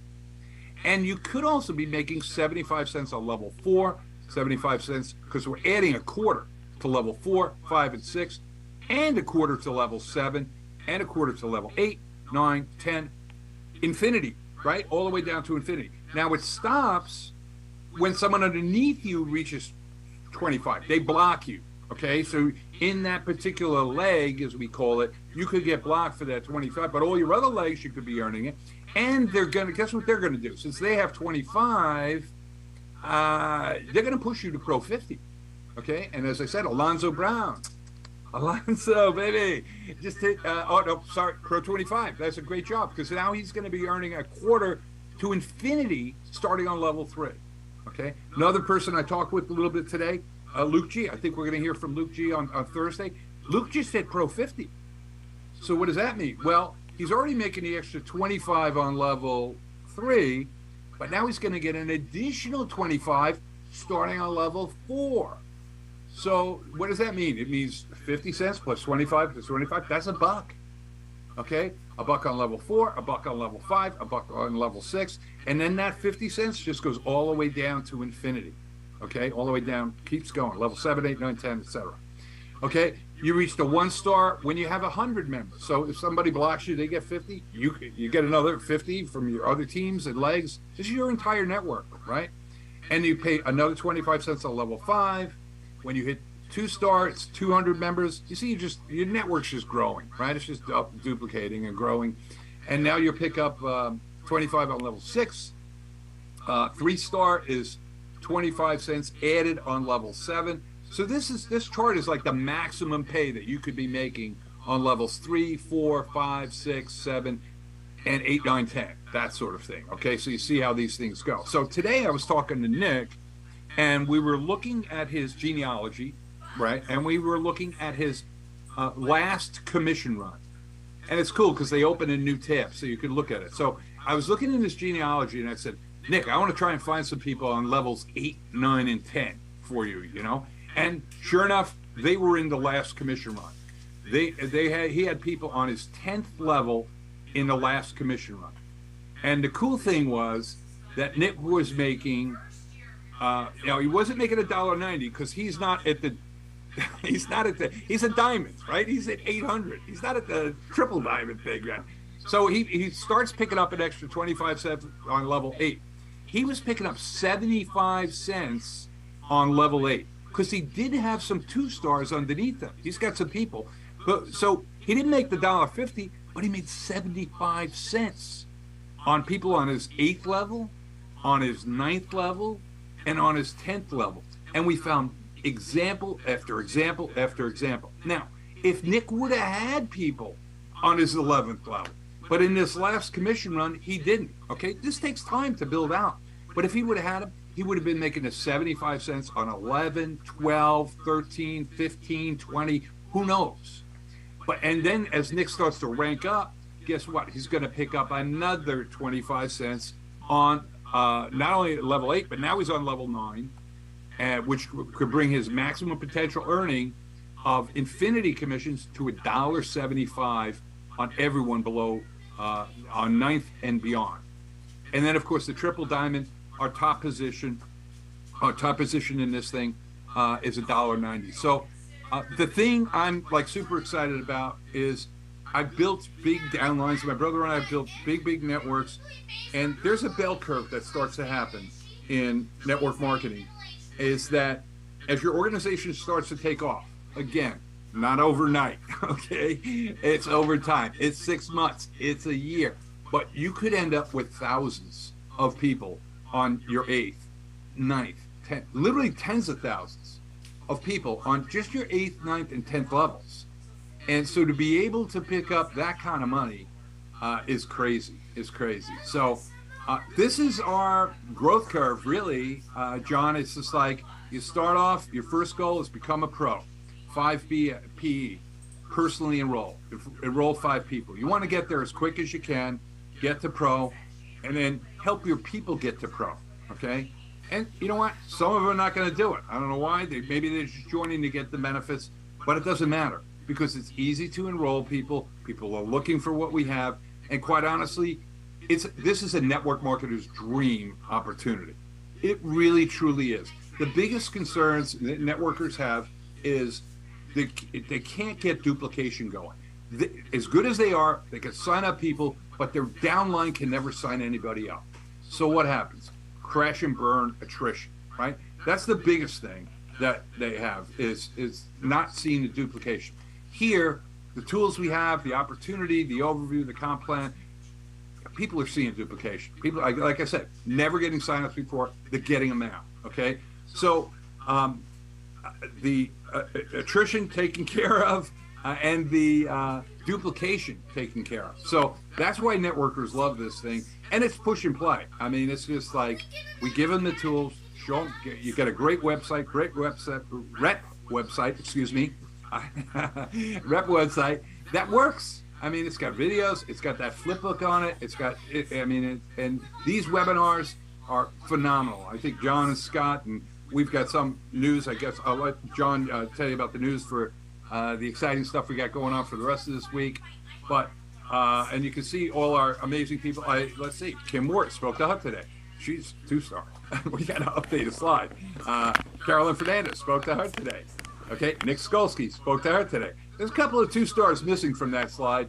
And you could also be making 75 cents on level 4, 75 cents, because we're adding a quarter to level 4, 5, and 6, and a quarter to level 7, and a quarter to level 8, 9, 10, infinity, right? All the way down to infinity. Now it stops when someone underneath you reaches 25. They block you, okay? So in that particular leg, as we call it, you could get blocked for that 25, but all your other legs, you could be earning it. And they're going to, guess what they're going to do? Since they have 25, they're going to push you to Pro 50, okay? And as I said, Alonzo Brown. Alonzo, baby. Just hit, Pro 25. That's a great job, because now he's going to be earning a quarter to infinity starting on level 3, okay? Another person I talked with a little bit today, Luke G. I think we're going to hear from Luke G on Thursday. Luke just hit Pro 50. So what does that mean? Well, he's already making the extra 25 on level 3, but now he's going to get an additional 25 starting on level 4. So what does that mean? It means 50 cents plus 25 plus 25. That's a buck. Okay? A buck on level 4, a buck on level 5, a buck on level 6. And then that 50 cents just goes all the way down to infinity. Okay? All the way down, keeps going. Level 7, 8, 9, 10, etc. Okay? You reach the 1-star when you have 100 members. So if somebody blocks you, they get 50. You get another 50 from your other teams and legs. This is your entire network, right? And you pay another 25 cents on level 5. When you hit 2-star, it's 200 members. You see, your network's just growing, right? It's just duplicating and growing. And now you pick up 25 on level 6. 3-star is 25 cents added on level 7. So this chart is like the maximum pay that you could be making on levels 3, 4, 5, 6, 7, and 8, 9, 10, that sort of thing. Okay, so you see how these things go. So today I was talking to Nick, and we were looking at his genealogy, right? And we were looking at his last commission run. And it's cool because they open a new tab so you can look at it. So I was looking in his genealogy and I said, Nick, I want to try and find some people on levels 8, 9, and 10 for you, you know? And sure enough, they were in the last commission run. He had people on his 10th level in the last commission run. And the cool thing was that Nick was making, he wasn't making $1.90 because he's not at the, he's a diamond, right? He's at 800. He's not at the triple diamond thing yet. So he starts picking up an extra 25 cents on level 8. He was picking up 75 cents on level 8 because he did have some 2-stars underneath him. He's got some people. So he didn't make the $1.50, but he made 75 cents on people on his 8th level, on his 9th level, and on his 10th level. And we found example after example after example. Now, if Nick would have had people on his 11th level, but in this last commission run, he didn't, okay? This takes time to build out. But if he would have had him, he would have been making the 75 cents on 11, 12, 13, 15, 20, who knows? And then as Nick starts to rank up, guess what? He's going to pick up another 25 cents on not only level 8, but now he's on level 9, which could bring his maximum potential earning of infinity commissions to $1.75 on everyone below on 9th and beyond. And then, of course, the triple diamond, our top position in this thing is $1.90. So the thing I'm like super excited about is I've built big downlines. My brother and I have built big networks, and there's a bell curve that starts to happen in network marketing. Is that as your organization starts to take off, again, not overnight, okay? It's over time. It's 6 months. It's a year. But you could end up with thousands of people on your 8th, 9th, 10th, literally tens of thousands of people on just your 8th, 9th, and 10th levels. And so to be able to pick up that kind of money is crazy, So this is our growth curve, really, John. It's just like you start off, your first goal is become a pro. 5 PE, personally enroll 5 people. You want to get there as quick as you can, get to pro, and then help your people get to pro, okay? And you know what? Some of them are not going to do it. I don't know why. Maybe they're just joining to get the benefits, but it doesn't matter because it's easy to enroll people. People are looking for what we have, and quite honestly, this is a network marketer's dream opportunity. It really, truly is. The biggest concerns that networkers have is they can't get duplication going. As good as they are, they can sign up people, but their downline can never sign anybody up. So what happens? Crash and burn, attrition, right? That's the biggest thing that they have is not seeing the duplication. Here, the tools we have, the opportunity, the overview, the comp plan, people are seeing duplication. People, like I said, never getting signups before, they're getting them now, okay? So the attrition taken care of and the duplication taken care of. So that's why networkers love this thing. And it's push and play. I mean, it's just like we give them the tools, show them, you get a great website, rep website that works. I mean, it's got videos, it's got that flip book on it, and these webinars are phenomenal. I think John and Scott, and we've got some news. I guess I'll let John tell you about the news for the exciting stuff we got going on for the rest of this week. But and you can see all our amazing people. Let's see, Kim Ward spoke to her today. She's 2-star. We got to update a slide. Carolyn Fernandez spoke to her today. Okay, Nick Skolsky spoke to her today. There's a couple of 2-stars missing from that slide.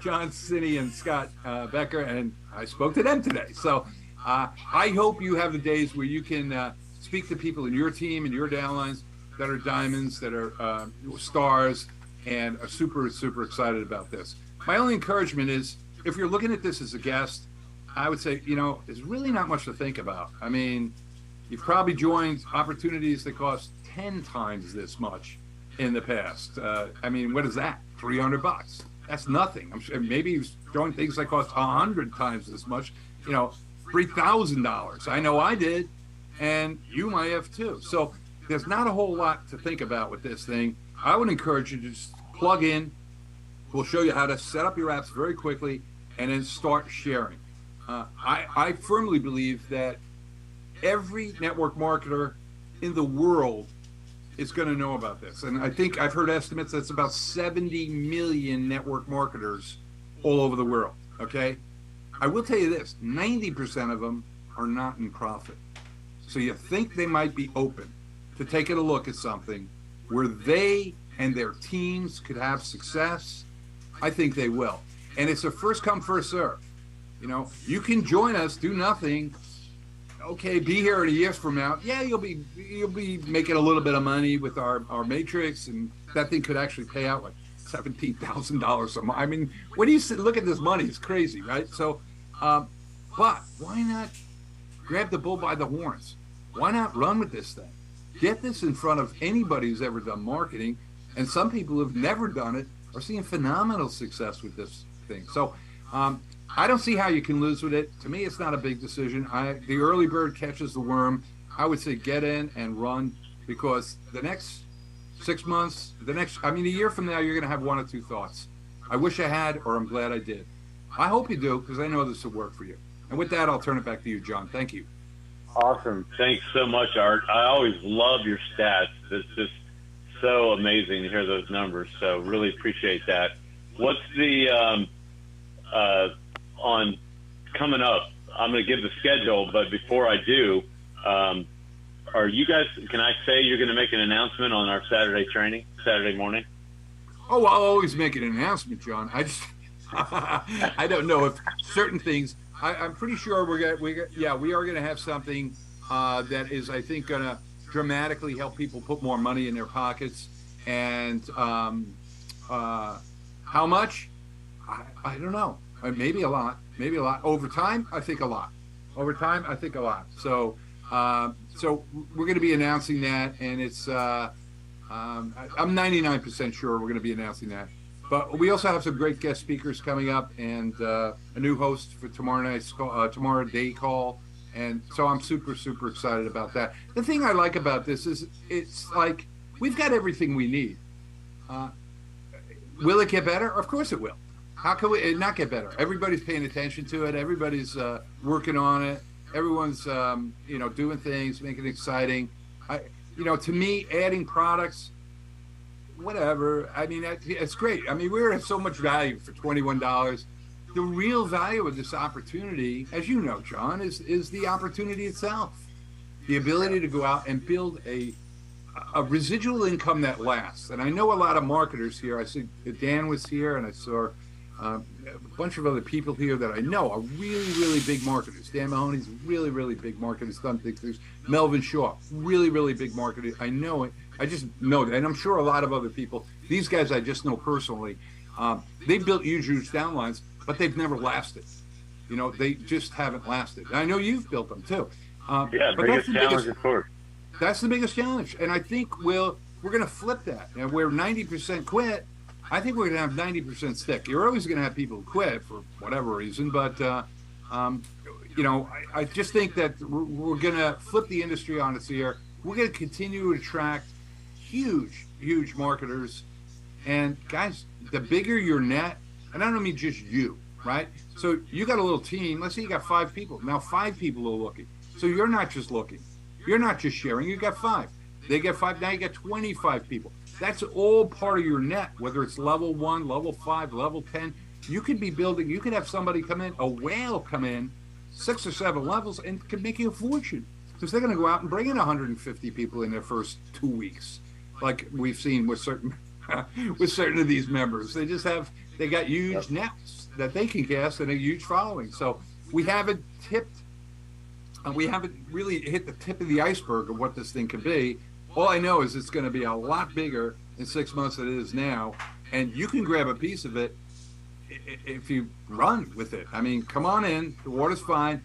John Cinney and Scott Becker, and I spoke to them today. So I hope you have the days where you can speak to people in your team and your downlines that are diamonds, that are stars, and are super, super excited about this. My only encouragement is if you're looking at this as a guest, I would say, there's really not much to think about. I mean, you've probably joined opportunities that cost 10 times this much in the past. I mean, what is that? $300. That's nothing. I'm sure maybe you've joined things that cost 100 times this much, $3,000. I know I did, and you might have too. So there's not a whole lot to think about with this thing. I would encourage you to just plug in. We'll show you how to set up your apps very quickly and then start sharing. I firmly believe that every network marketer in the world is going to know about this. And I think I've heard estimates that's about 70 million network marketers all over the world, okay? I will tell you this, 90% of them are not in profit. So you think they might be open to taking a look at something where they and their teams could have success? I think they will. And it's a first come, first serve. You can join us, do nothing. Okay, be here in a year from now. Yeah, you'll be making a little bit of money with our matrix, and that thing could actually pay out like $17,000 a month. I mean, when you look at this money, it's crazy, right? So, but why not grab the bull by the horns? Why not run with this thing? Get this in front of anybody who's ever done marketing, and some people who've never done it are seeing phenomenal success with this thing. So, I don't see how you can lose with it. To me, it's not a big decision. The early bird catches the worm. I would say get in and run, because the next 6 months, a year from now, you're going to have one or two thoughts. I wish I had, or I'm glad I did. I hope you do, because I know this will work for you. And with that, I'll turn it back to you, John. Thank you. Awesome. Thanks so much, Art. I always love your stats. It's just so amazing to hear those numbers. So really appreciate that. What's the on coming up? I'm going to give the schedule, but before I do, are you guys, can I say you're going to make an announcement on our Saturday training, Saturday morning? Oh, I'll always make an announcement, John. I just, I don't know if certain things, I'm pretty sure we are going to have something that is, I think, going to dramatically help people put more money in their pockets. And how much? I don't know. Maybe a lot. Over time, I think a lot. So, so we're going to be announcing that, and it's I'm 99% sure we're going to be announcing that. But we also have some great guest speakers coming up, and a new host for tomorrow day call, and so I'm super excited about that. The thing I like about this is it's like we've got everything we need. Will it get better? Of course it will. How can it not get better? Everybody's paying attention to it. Everybody's working on it. Everyone's doing things, making it exciting. To me, adding products, whatever. I mean, it's great. I mean, we're at so much value for $21. The real value of this opportunity, as you know, John, is the opportunity itself. The ability to go out and build a residual income that lasts. And I know a lot of marketers here. I see Dan was here, and I saw a bunch of other people here that I know are really big marketers. Dan Mahoney's really big marketer. He's done things. Melvin Shaw, really big marketer. I know it. I just know that, and I'm sure a lot of other people. These guys I just know personally. They built huge downlines, but they've never lasted. They just haven't lasted. And I know you've built them too. Biggest challenge, of course. That's the biggest challenge, and I think we're going to flip that. And where 90% quit, I think we're going to have 90% stick. You're always going to have people who quit for whatever reason, but I just think that we're going to flip the industry on its ear. We're going to continue to attract huge marketers. And guys, the bigger your net, and I don't mean just you, right? So you got a little team. Let's say you got 5 people. Now 5 people are looking. So you're not just looking. You're not just sharing. You got 5. They get 5. Now you got 25 people. That's all part of your net, whether it's level 1, level 5, level 10. You could be building, you could have somebody come in, a whale come in, 6 or 7 levels, and could make you a fortune. Because they're going to go out and bring in 150 people in their first 2 weeks, like we've seen with certain of these members. They got huge nets that they can cast and a huge following. So we haven't really hit the tip of the iceberg of what this thing could be. All I know is it's going to be a lot bigger in 6 months than it is now, and you can grab a piece of it if you run with it. I mean, come on in. The water's fine.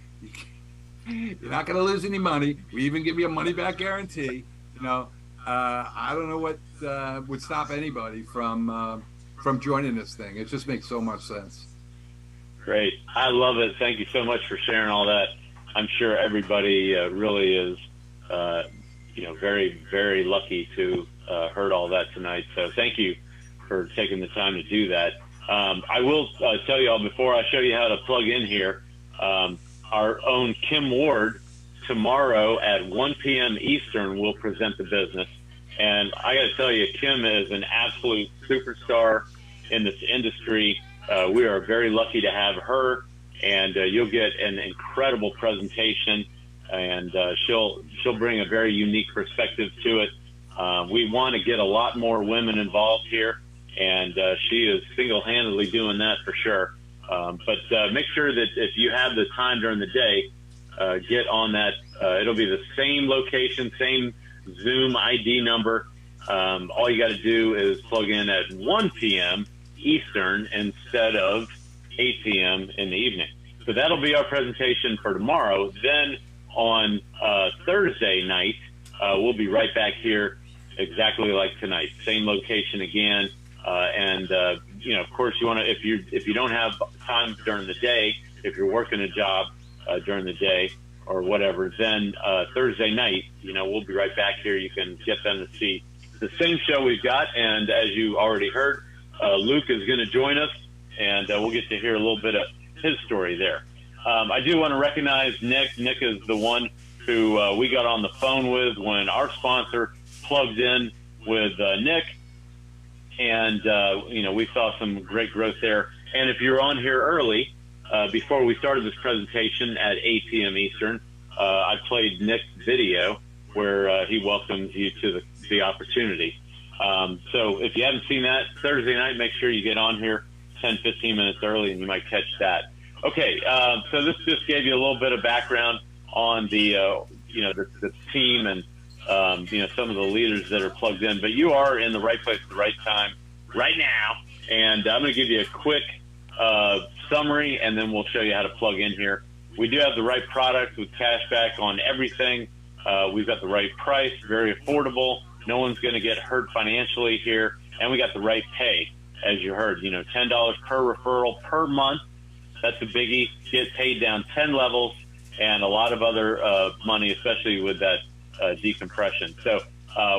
You're not going to lose any money. We even give you a money-back guarantee. You know, I don't know what would stop anybody from joining this thing. It just makes so much sense. Great. I love it. Thank you so much for sharing all that. I'm sure everybody really is, very, very lucky to heard all that tonight. So thank you for taking the time to do that. I will tell you all before I show you how to plug in here, our own Kim Ward tomorrow at 1 p.m. Eastern will present the business. And I got to tell you, Kim is an absolute superstar in this industry. We are very lucky to have her, and you'll get an incredible presentation, and she'll bring a very unique perspective to it. We want to get a lot more women involved here, and she is single-handedly doing that for sure. But make sure that if you have the time during the day, get on that. It'll be the same location, same Zoom ID number. All you got to do is plug in at 1 p.m. Eastern instead of 8 p.m. in the evening. So that'll be our presentation for tomorrow. Then on Thursday night, we'll be right back here exactly like tonight. Same location again. Of course, you want to, if you don't have time during the day, if you're working a job during the day or whatever, then Thursday night, we'll be right back here. You can get them to see the same show we've got. And as you already heard, Luke is going to join us, and we'll get to hear a little bit of his story there. I do want to recognize Nick. Nick is the one who we got on the phone with when our sponsor plugged in with Nick. And, we saw some great growth there. And if you're on here early, before we started this presentation at 8 p.m. Eastern, I played Nick's video where he welcomes you to the opportunity. So if you haven't seen that, Thursday night, make sure you get on here 10, 15 minutes early, and you might catch that. Okay, so this just gave you a little bit of background on the team and, some of the leaders that are plugged in. But you are in the right place at the right time right now. And I'm going to give you a quick summary, and then we'll show you how to plug in here. We do have the right product with cash back on everything. We've got the right price, very affordable. No one's going to get hurt financially here. And we got the right pay, as you heard, $10 per referral per month. That's a biggie. Get paid down 10 levels and a lot of other money, especially with that decompression. So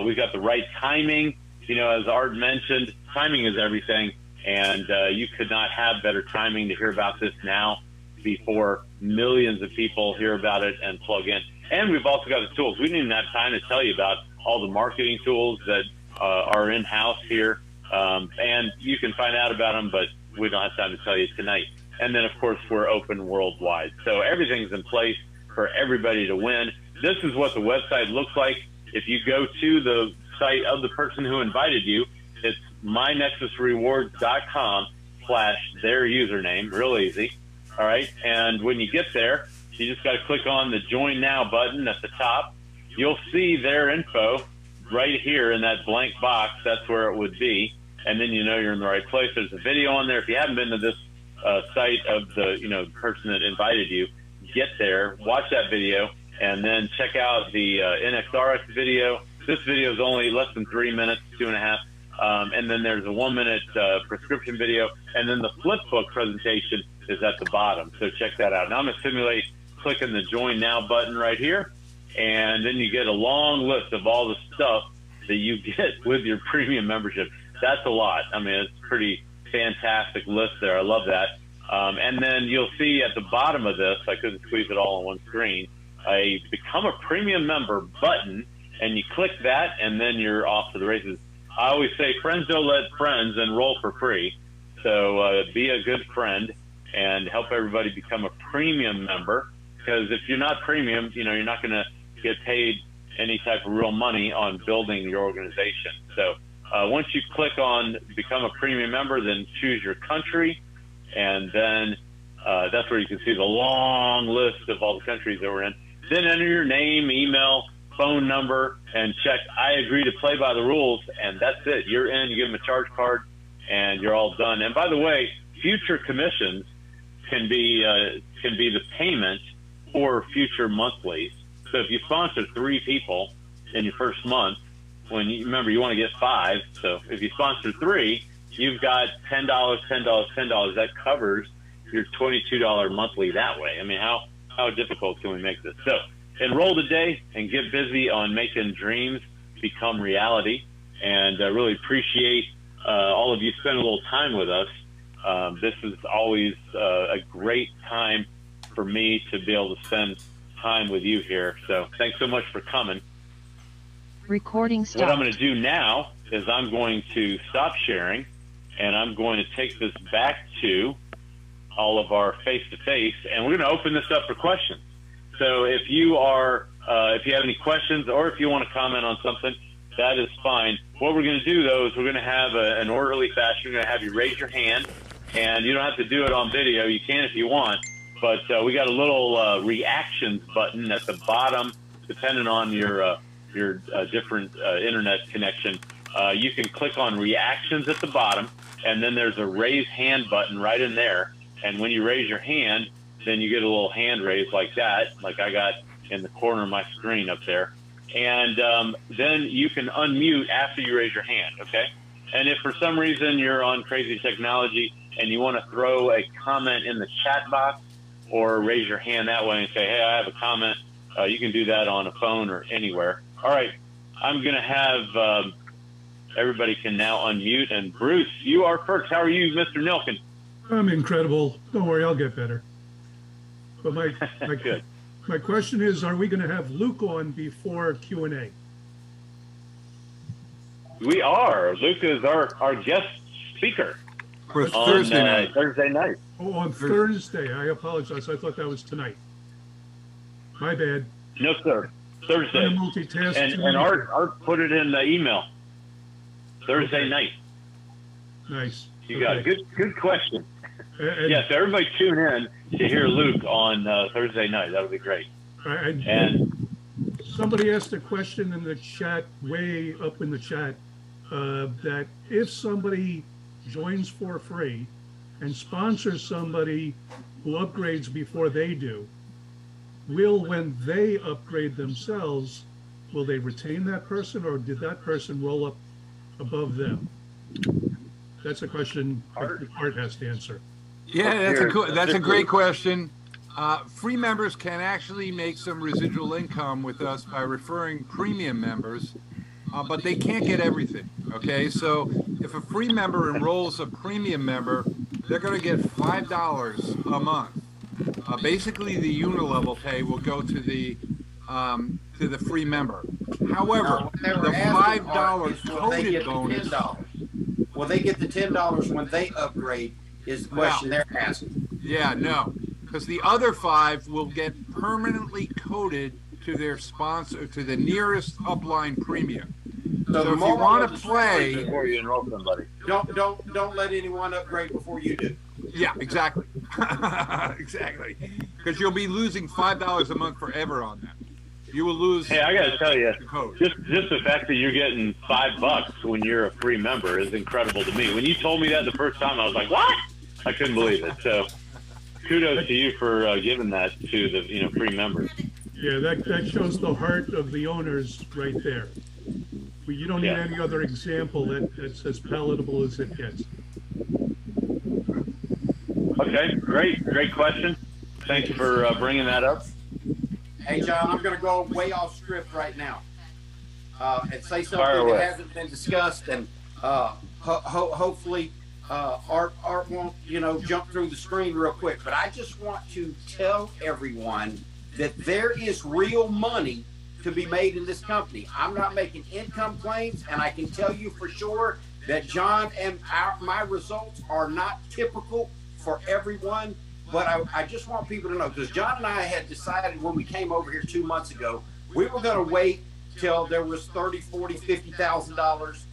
we've got the right timing. As Art mentioned, timing is everything. And you could not have better timing to hear about this now before millions of people hear about it and plug in. And we've also got the tools. We didn't even have time to tell you about all the marketing tools that are in-house here. And you can find out about them, but we don't have time to tell you tonight. And then, of course, we're open worldwide. So everything's in place for everybody to win. This is what the website looks like. If you go to the site of the person who invited you, it's mynexusrewards.com/their username. Real easy. All right. And when you get there, you just got to click on the Join Now button at the top. You'll see their info right here in that blank box. That's where it would be. And then you're in the right place. There's a video on there. If you haven't been to this site of the person that invited you, get there, watch that video, and then check out the NXRX video. This video is only less than 3 minutes, 2.5. And then there's a 1 minute prescription video. And then the flipbook presentation is at the bottom. So check that out. Now I'm going to simulate clicking the Join Now button right here. And then you get a long list of all the stuff that you get with your premium membership. That's a lot. I mean, it's a pretty fantastic list there. I love that. And then you'll see at the bottom of this, I couldn't squeeze it all on one screen, a Become a Premium Member button. And you click that, and then you're off to the races. I always say friends don't let friends enroll for free. So be a good friend and help everybody become a premium member. Because if you're not premium, you're not going to get paid any type of real money on building your organization. So once you click on Become a Premium Member, then choose your country. And then that's where you can see the long list of all the countries that we're in. Then enter your name, email, phone number, and check I agree to play by the rules, and that's it. You're in. You give them a charge card, and you're all done. And by the way, future commissions can be the payment for future monthlies. So if you sponsor 3 people in your first month, remember you want to get 5. So if you sponsor 3, you've got $10, $10, $10. That covers your $22 monthly that way. I mean, how difficult can we make this? So enroll today and get busy on making dreams become reality. And I really appreciate all of you spending a little time with us. This is always a great time for me to be able to spend time with you here. So thanks so much for coming. Recording stopped. What I'm going to do now is I'm going to stop sharing, and I'm going to take this back to all of our face-to-face, and we're going to open this up for questions. So if you have any questions or if you want to comment on something, that is fine. What we're going to do, though, is we're going to have an orderly fashion. We're going to have you raise your hand, and you don't have to do it on video. You can if you want, but we got a little reactions button at the bottom, depending on your different internet connection. You can click on reactions at the bottom, and then there's a raise hand button right in there. And when you raise your hand, then you get a little hand raise like that, like I got in the corner of my screen up there. And then you can unmute after you raise your hand, okay? And if for some reason you're on crazy technology and you want to throw a comment in the chat box or raise your hand that way and say, hey, I have a comment, you can do that on a phone or anywhere. All right, I'm going to have everybody can now unmute. And Bruce, you are first. How are you, Mr. Nilkin? I'm incredible. Don't worry, I'll get better. But my question is, are we going to have Luke on before Q&A? We are. Luke is our guest speaker for on Thursday night. Oh, on Thursday. I apologize. I thought that was tonight. My bad. No, sir. Thursday. I'm multitasking. And Art put it in the email. Thursday night. Nice. You got it. Good question. Yes, everybody tune in to hear Luke on Thursday night. That would be great. And somebody asked a question in the chat, way up in the chat, that if somebody joins for free and sponsors somebody who upgrades before they do, when they upgrade themselves, will they retain that person, or did that person roll up above them? That's a question Art has to answer. Yeah, that's a great question. Free members can actually make some residual income with us by referring premium members, but they can't get everything, okay? So if a free member enrolls a premium member, they're going to get $5 a month. Basically, the unilevel pay will go to the free member. However, the $5 coded bonus. Will they get the $10 when they upgrade? Is the question they're asking. Yeah, no, because the other 5 will get permanently coded to their sponsor, to the nearest upline premium. So if you want to play before you enroll somebody, don't let anyone upgrade before you do. Yeah, exactly, exactly, because you'll be losing $5 a month forever on that. You will lose. Hey, I got to tell you, just the fact that you're getting $5 when you're a free member is incredible to me. When you told me that the first time, I was like, "What?" I couldn't believe it. So, kudos to you for giving that to the free members. Yeah, that shows the heart of the owners right there. You don't need any other example that's as palatable as it gets. Okay, great question. Thanks for bringing that up. Hey, John, I'm going to go way off script right now and say something that hasn't been discussed, and hopefully Art won't, jump through the screen real quick. But I just want to tell everyone that there is real money to be made in this company. I'm not making income claims, and I can tell you for sure that John and my results are not typical for everyone. But I just want people to know, because John and I had decided when we came over here 2 months ago, we were going to wait till there was $30,000, $40,000, $50,000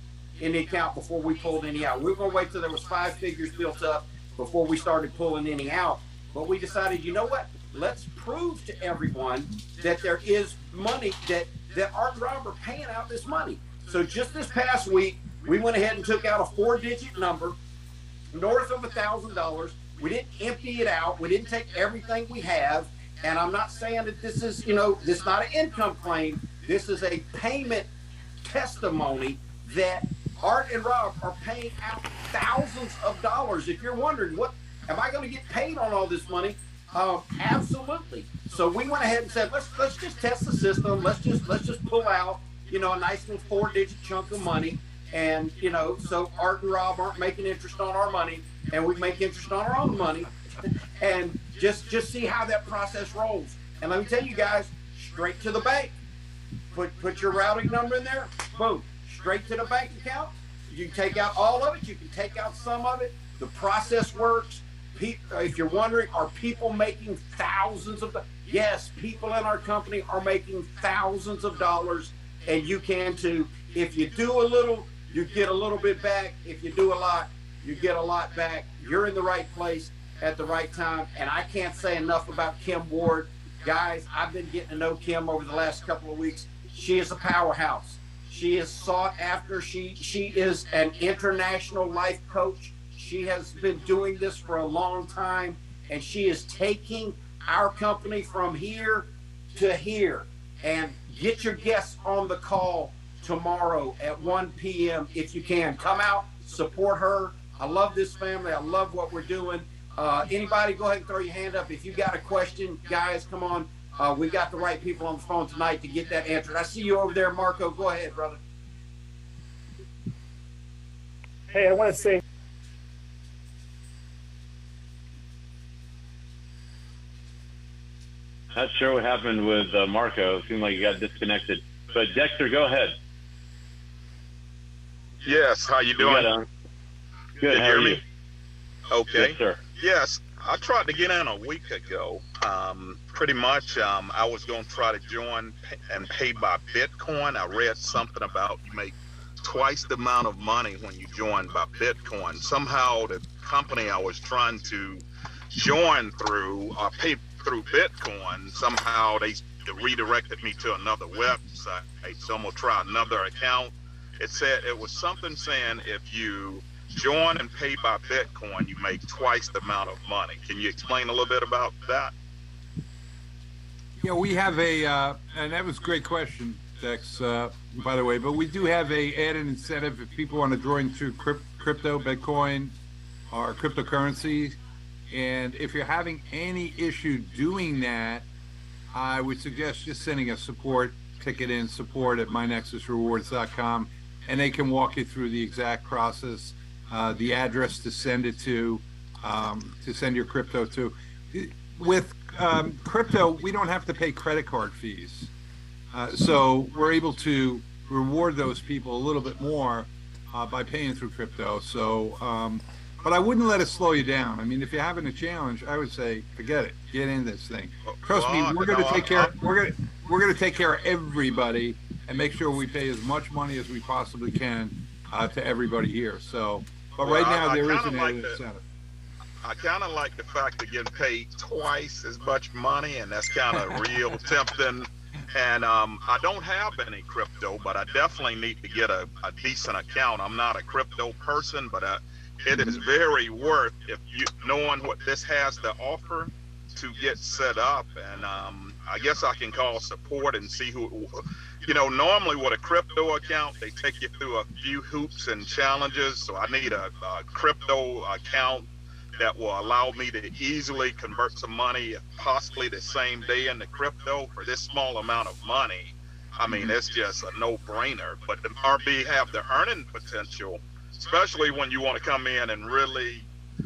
in the account before we pulled any out. We were going to wait till there was 5 figures built up before we started pulling any out. But we decided, you know what? Let's prove to everyone that there is money, that Art and Rob are paying out this money. So just this past week, we went ahead and took out a 4-digit number north of $1,000. We didn't empty it out. We didn't take everything we have. And I'm not saying that this is, this is not an income claim. This is a payment testimony that Art and Rob are paying out thousands of dollars. If you're wondering, what am I going to get paid on all this money? Absolutely. So we went ahead and said, let's just test the system. Let's just pull out, a nice little 4-digit chunk of money. And, so Art and Rob aren't making interest on our money, and we make interest on our own money, and just see how that process rolls. And let me tell you guys, straight to the bank. Put your routing number in there, boom, straight to the bank account. You can take out all of it. You can take out some of it. The process works. If you're wondering, are people making thousands of dollars? Yes, people in our company are making thousands of dollars, and you can too. If you do a little, you get a little bit back. If you do a lot, you get a lot back. You're in the right place at the right time. And I can't say enough about Kim Ward. Guys, I've been getting to know Kim over the last couple of weeks. She is a powerhouse. She is sought after. She is an international life coach. She has been doing this for a long time, and she is taking our company from here to here. And get your guests on the call tomorrow at 1 p.m. if you can. Come out, support her. I love this family. I love what we're doing. Anybody, go ahead and throw your hand up. If you got a question, guys, come on. We got the right people on the phone tonight to get that answered. I see you over there, Marco. Go ahead, brother. Hey, I want to say, Not sure what happened with Marco. It seemed like he got disconnected. But Dexter, go ahead. Yes, how you doing? Good. Can How you are hear you? me? Okay. Yes, sir. Yes, I tried to get in a week ago. Pretty much, I was going to try to join and pay by Bitcoin. I read something about you make twice the amount of money when you join by Bitcoin. Somehow, the company I was trying to join through, pay through Bitcoin, somehow they redirected me to another website. So I'm going to try another account. It said it was something saying if you join and pay by Bitcoin, you make twice the amount of money. Can you explain a little bit about that? Yeah, we have and that was a great question, Dex, by the way, but we do have a added incentive if people want to join through crypto, Bitcoin, or cryptocurrency. And if you're having any issue doing that, I would suggest just sending a support ticket in, support at mynexusrewards.com, and they can walk you through the exact process, the address to send it to send your crypto to. With crypto, we don't have to pay credit card fees. So we're able to reward those people a little bit more by paying through crypto. So, but I wouldn't let it slow you down. I mean, if you're having a challenge, I would say, forget it. Get in this thing. Trust me, we're going to take care. We're going to take care of everybody and make sure we pay as much money as we possibly can to everybody here. So, but right now there is an added incentive. I kind of like the fact of getting paid twice as much money, and that's kind of real tempting. And I don't have any crypto, but I definitely need to get a decent account. I'm not a crypto person, but it is very worth if you knowing what this has to offer to get set up. And I guess I can call support and see who. Normally with a crypto account, they take you through a few hoops and challenges. So I need a crypto account that will allow me to easily convert some money, possibly the same day into crypto for this small amount of money. I mean, it's just a no-brainer. But the RB have the earning potential, especially when you want to come in and really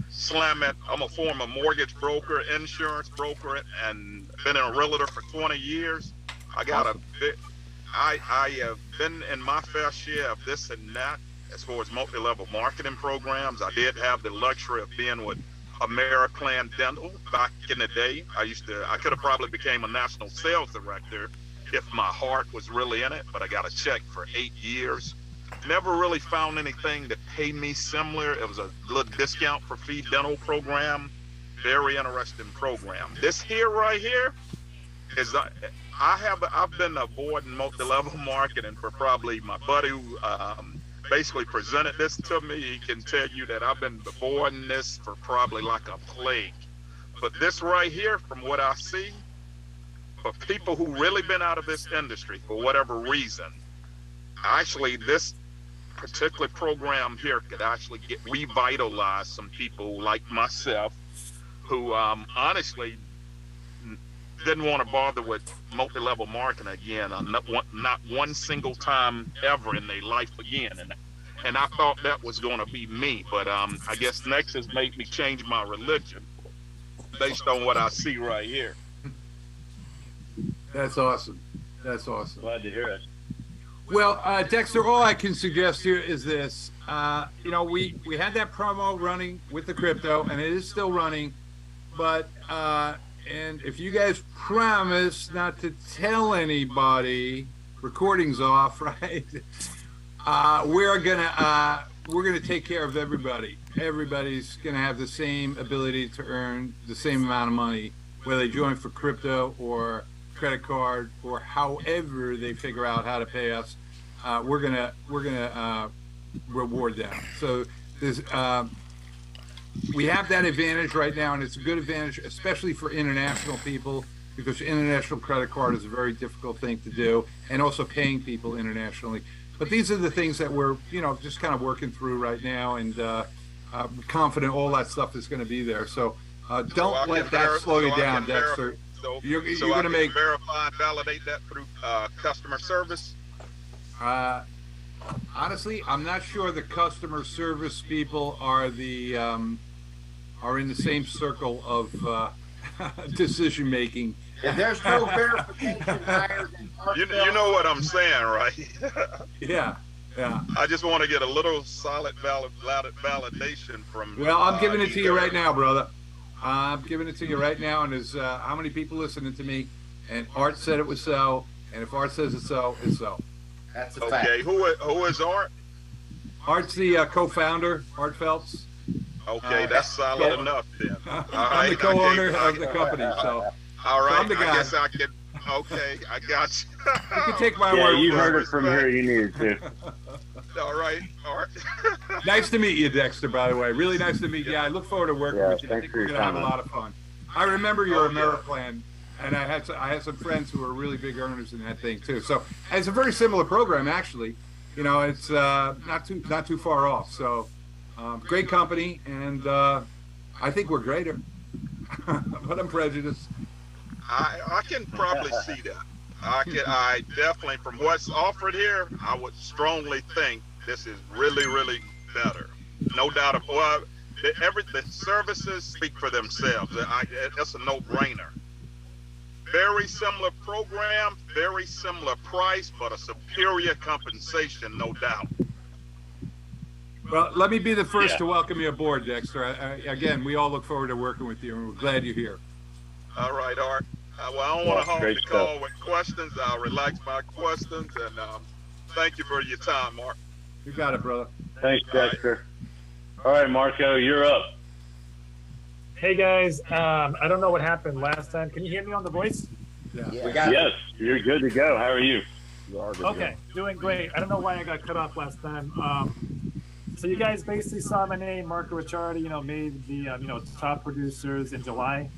slam it. I'm a former mortgage broker, insurance broker, and been a realtor for 20 years. I have been in my fair share of this and that. As far as multi-level marketing programs, I did have the luxury of being with AmeriPlan Dental back in the day. I could have probably became a national sales director if my heart was really in it, but I got a check for 8 years. Never really found anything that paid me similar. It was a little discount for fee dental program. Very interesting program. This here right here is I've been avoiding multi-level marketing for probably my buddy who basically presented this to me, he can tell you that I've been avoiding this for probably like a plague. But this right here, from what I see, for people who really been out of this industry for whatever reason, actually this particular program here could actually revitalize some people like myself who honestly didn't want to bother with multi-level marketing again, not one single time ever in their life again. And I thought that was going to be me, but I guess Nexus made me change my religion based on what I see right here. That's awesome. That's awesome. Glad to hear it. Well, Dexter, all I can suggest here is this. You know, we had that promo running with the crypto, and it is still running. But and if you guys promise not to tell anybody, recording's off, right? We're gonna take care of everybody. Everybody's gonna have the same ability to earn the same amount of money, whether they join for crypto or credit card or however they figure out how to pay us. We're gonna reward them. So there's we have that advantage right now, and it's a good advantage, especially for international people, because international credit card is a very difficult thing to do, and also paying people internationally. But these are the things that we're, you know, just kind of working through right now, and I'm confident all that stuff is going to be there. So don't let that slow you down, Dexter. You're going to make verify and validate that through customer service. Honestly, I'm not sure the customer service people are the are in the same circle of decision making. If there's no verification higher than you know what I'm saying, right? Yeah. I just want to get a little solid validation from. Well, I'm giving it to you right now, brother. I'm giving it to you right now, and there's how many people listening to me? And Art said it was so, and if Art says it's so, it's so. That's a fact. Okay, who is Art? Art's the co-founder, Art Phelps. Okay, that's solid enough then. I'm the co-owner of the company, so. All right, So I'm the guy. I guess I can. Okay, I got you. You can take my Yeah, word. you for heard it from here. You needed to. All right, Art. Nice to meet you, Dexter, by the way. Really nice to meet you. I look forward to working with you. I thanks think for we're your going to have a time, lot of fun. I remember your AmeriPlan, and I had some friends who were really big earners in that thing, too. So it's a very similar program, actually. You know, it's not too far off. So great company, and I think we're greater. But I'm prejudiced. I can probably see that. I definitely, from what's offered here, I would strongly think this is really, really better. No doubt of the services speak for themselves. It's a no-brainer. Very similar program, very similar price, but a superior compensation, no doubt. Well, let me be the first to welcome you aboard, Dexter. Again, we all look forward to working with you, and we're glad you're here. All right, Art. Well, I don't want to hog the call with questions. I'll relax my questions, and thank you for your time, Mark. You got it, brother. Thanks, Dexter. All right, Marco, you're up. Hey guys, I don't know what happened last time. Can you hear me on the voice? Yeah. We got Yes, you're good to go. How are you? Okay, doing great. I don't know why I got cut off last time. So you guys basically saw my name, Marco Ricciardi, you know, made the top producers in July.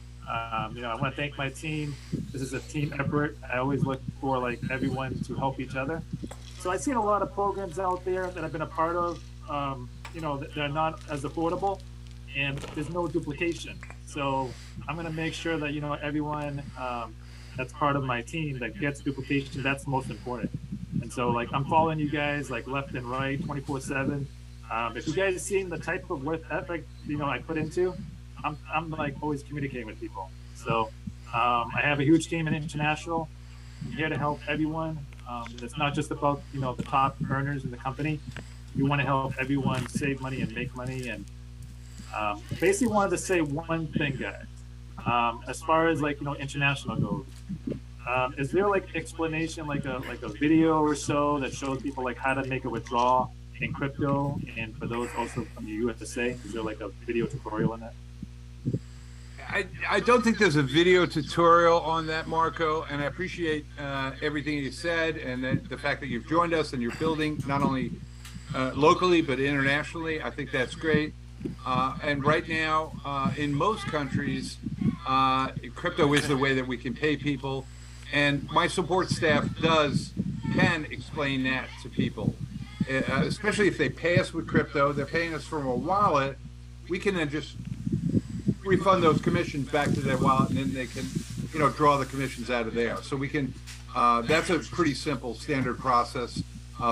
You know, I want to thank my team. This is a team effort. I always look for like everyone to help each other. So I've seen a lot of programs out there that I've been a part of, you know, that are not as affordable, and there's no duplication. So I'm going to make sure that, you know, everyone that's part of my team that gets duplication, that's most important. And so like I'm following you guys like left and right 24/7. If you guys seen the type of work ethic, you know, I put into, I'm like always communicating with people. So I have a huge team in international. I'm here to help everyone. It's not just about, you know, the top earners in the company. We want to help everyone save money and make money. And basically wanted to say one thing, guys. As far as like, you know, international goes, is there like explanation, like a video or so that shows people like how to make a withdrawal in crypto? And for those also from the USA, is there like a video tutorial on that? I don't think there's a video tutorial on that, Marco, and I appreciate everything you said, and the fact that you've joined us and you're building not only locally, but internationally. I think that's great. And right now, in most countries, crypto is the way that we can pay people. And my support staff can explain that to people, especially if they pay us with crypto, they're paying us from a wallet. We can then just refund those commissions back to their wallet, and then they can, draw the commissions out of there. So we can, that's a pretty simple standard process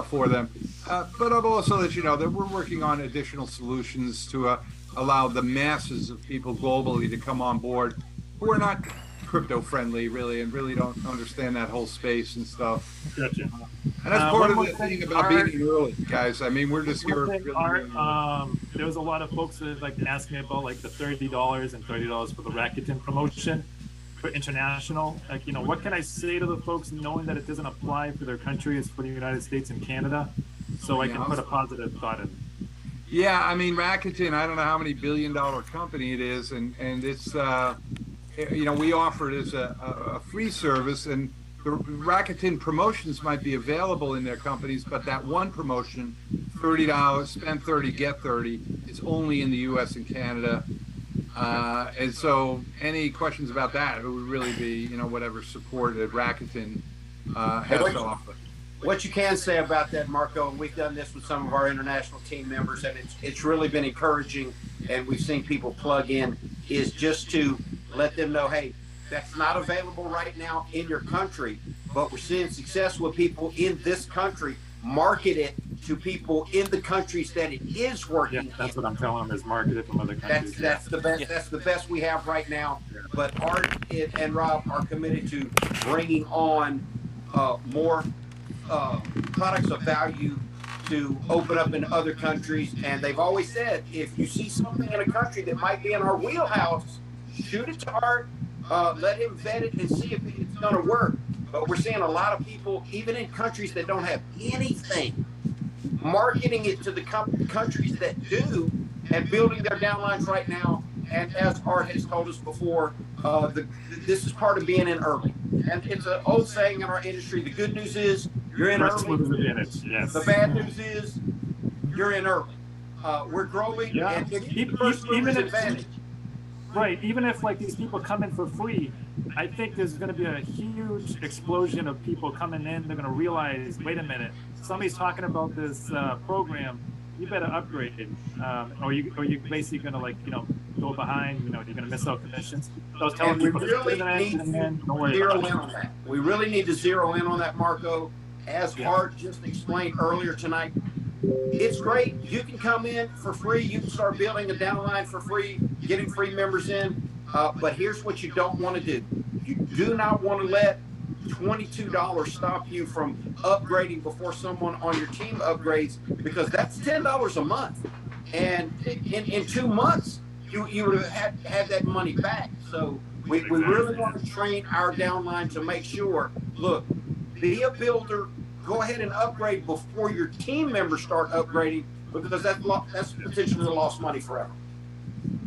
for them. But I'll also let you know that we're working on additional solutions to allow the masses of people globally to come on board who are not crypto friendly, really, and really don't understand that whole space and stuff. Gotcha. And that's part of the thing about being early, guys. I mean, we're just here. There was a lot of folks that asked me about the $30 and $30 for the Rakuten promotion for international. What can I say to the folks knowing that it doesn't apply for their country? It's for the United States and Canada, so I can put a positive thought in. Yeah, I mean, Rakuten, I don't know how many billion-dollar company it is, and it's we offer it as a free service, and the Rakuten promotions might be available in their companies, but that one promotion, $30, spend 30, get 30, is only in the U.S. and Canada. And so any questions about that, it would really be, whatever support that Rakuten has to offer. What you can say about that, Marco, and we've done this with some of our international team members, and it's really been encouraging, and we've seen people plug in, is just to let them know, hey, that's not available right now in your country, but we're seeing success with people in this country. Market it to people in the countries that it is working. Yeah, that's what I'm telling them, is market it from other countries. That's the best. That's the best we have right now. But Art and Rob are committed to bringing on more products of value to open up in other countries. And they've always said, if you see something in a country that might be in our wheelhouse, shoot it to Art, let him vet it and see if it's going to work. But we're seeing a lot of people, even in countries that don't have anything, marketing it to the countries that do and building their downlines right now. And as Art has told us before, this is part of being in early. And it's an old saying in our industry, the good news is you're in early. Yes. The bad news is you're in early. We're growing and keep first movers advantage. Right, even if these people come in for free, I think there's going to be a huge explosion of people coming in. They're going to realize, wait a minute, somebody's talking about this program. You better upgrade, or you're basically going to go behind. You're going to miss out commissions. So I was telling people, we really need to zero in on that. We really need to zero in on that, Marco. As Art just explained earlier tonight, it's great. You can come in for free. You can start building a downline for free, getting free members in. But here's what you don't want to do. You do not want to let $22 stop you from upgrading before someone on your team upgrades, because that's $10 a month. And in 2 months, you would have had that money back. So we really want to train our downline to make sure, look, be a builder. Go ahead and upgrade before your team members start upgrading, because that's potentially lost money forever.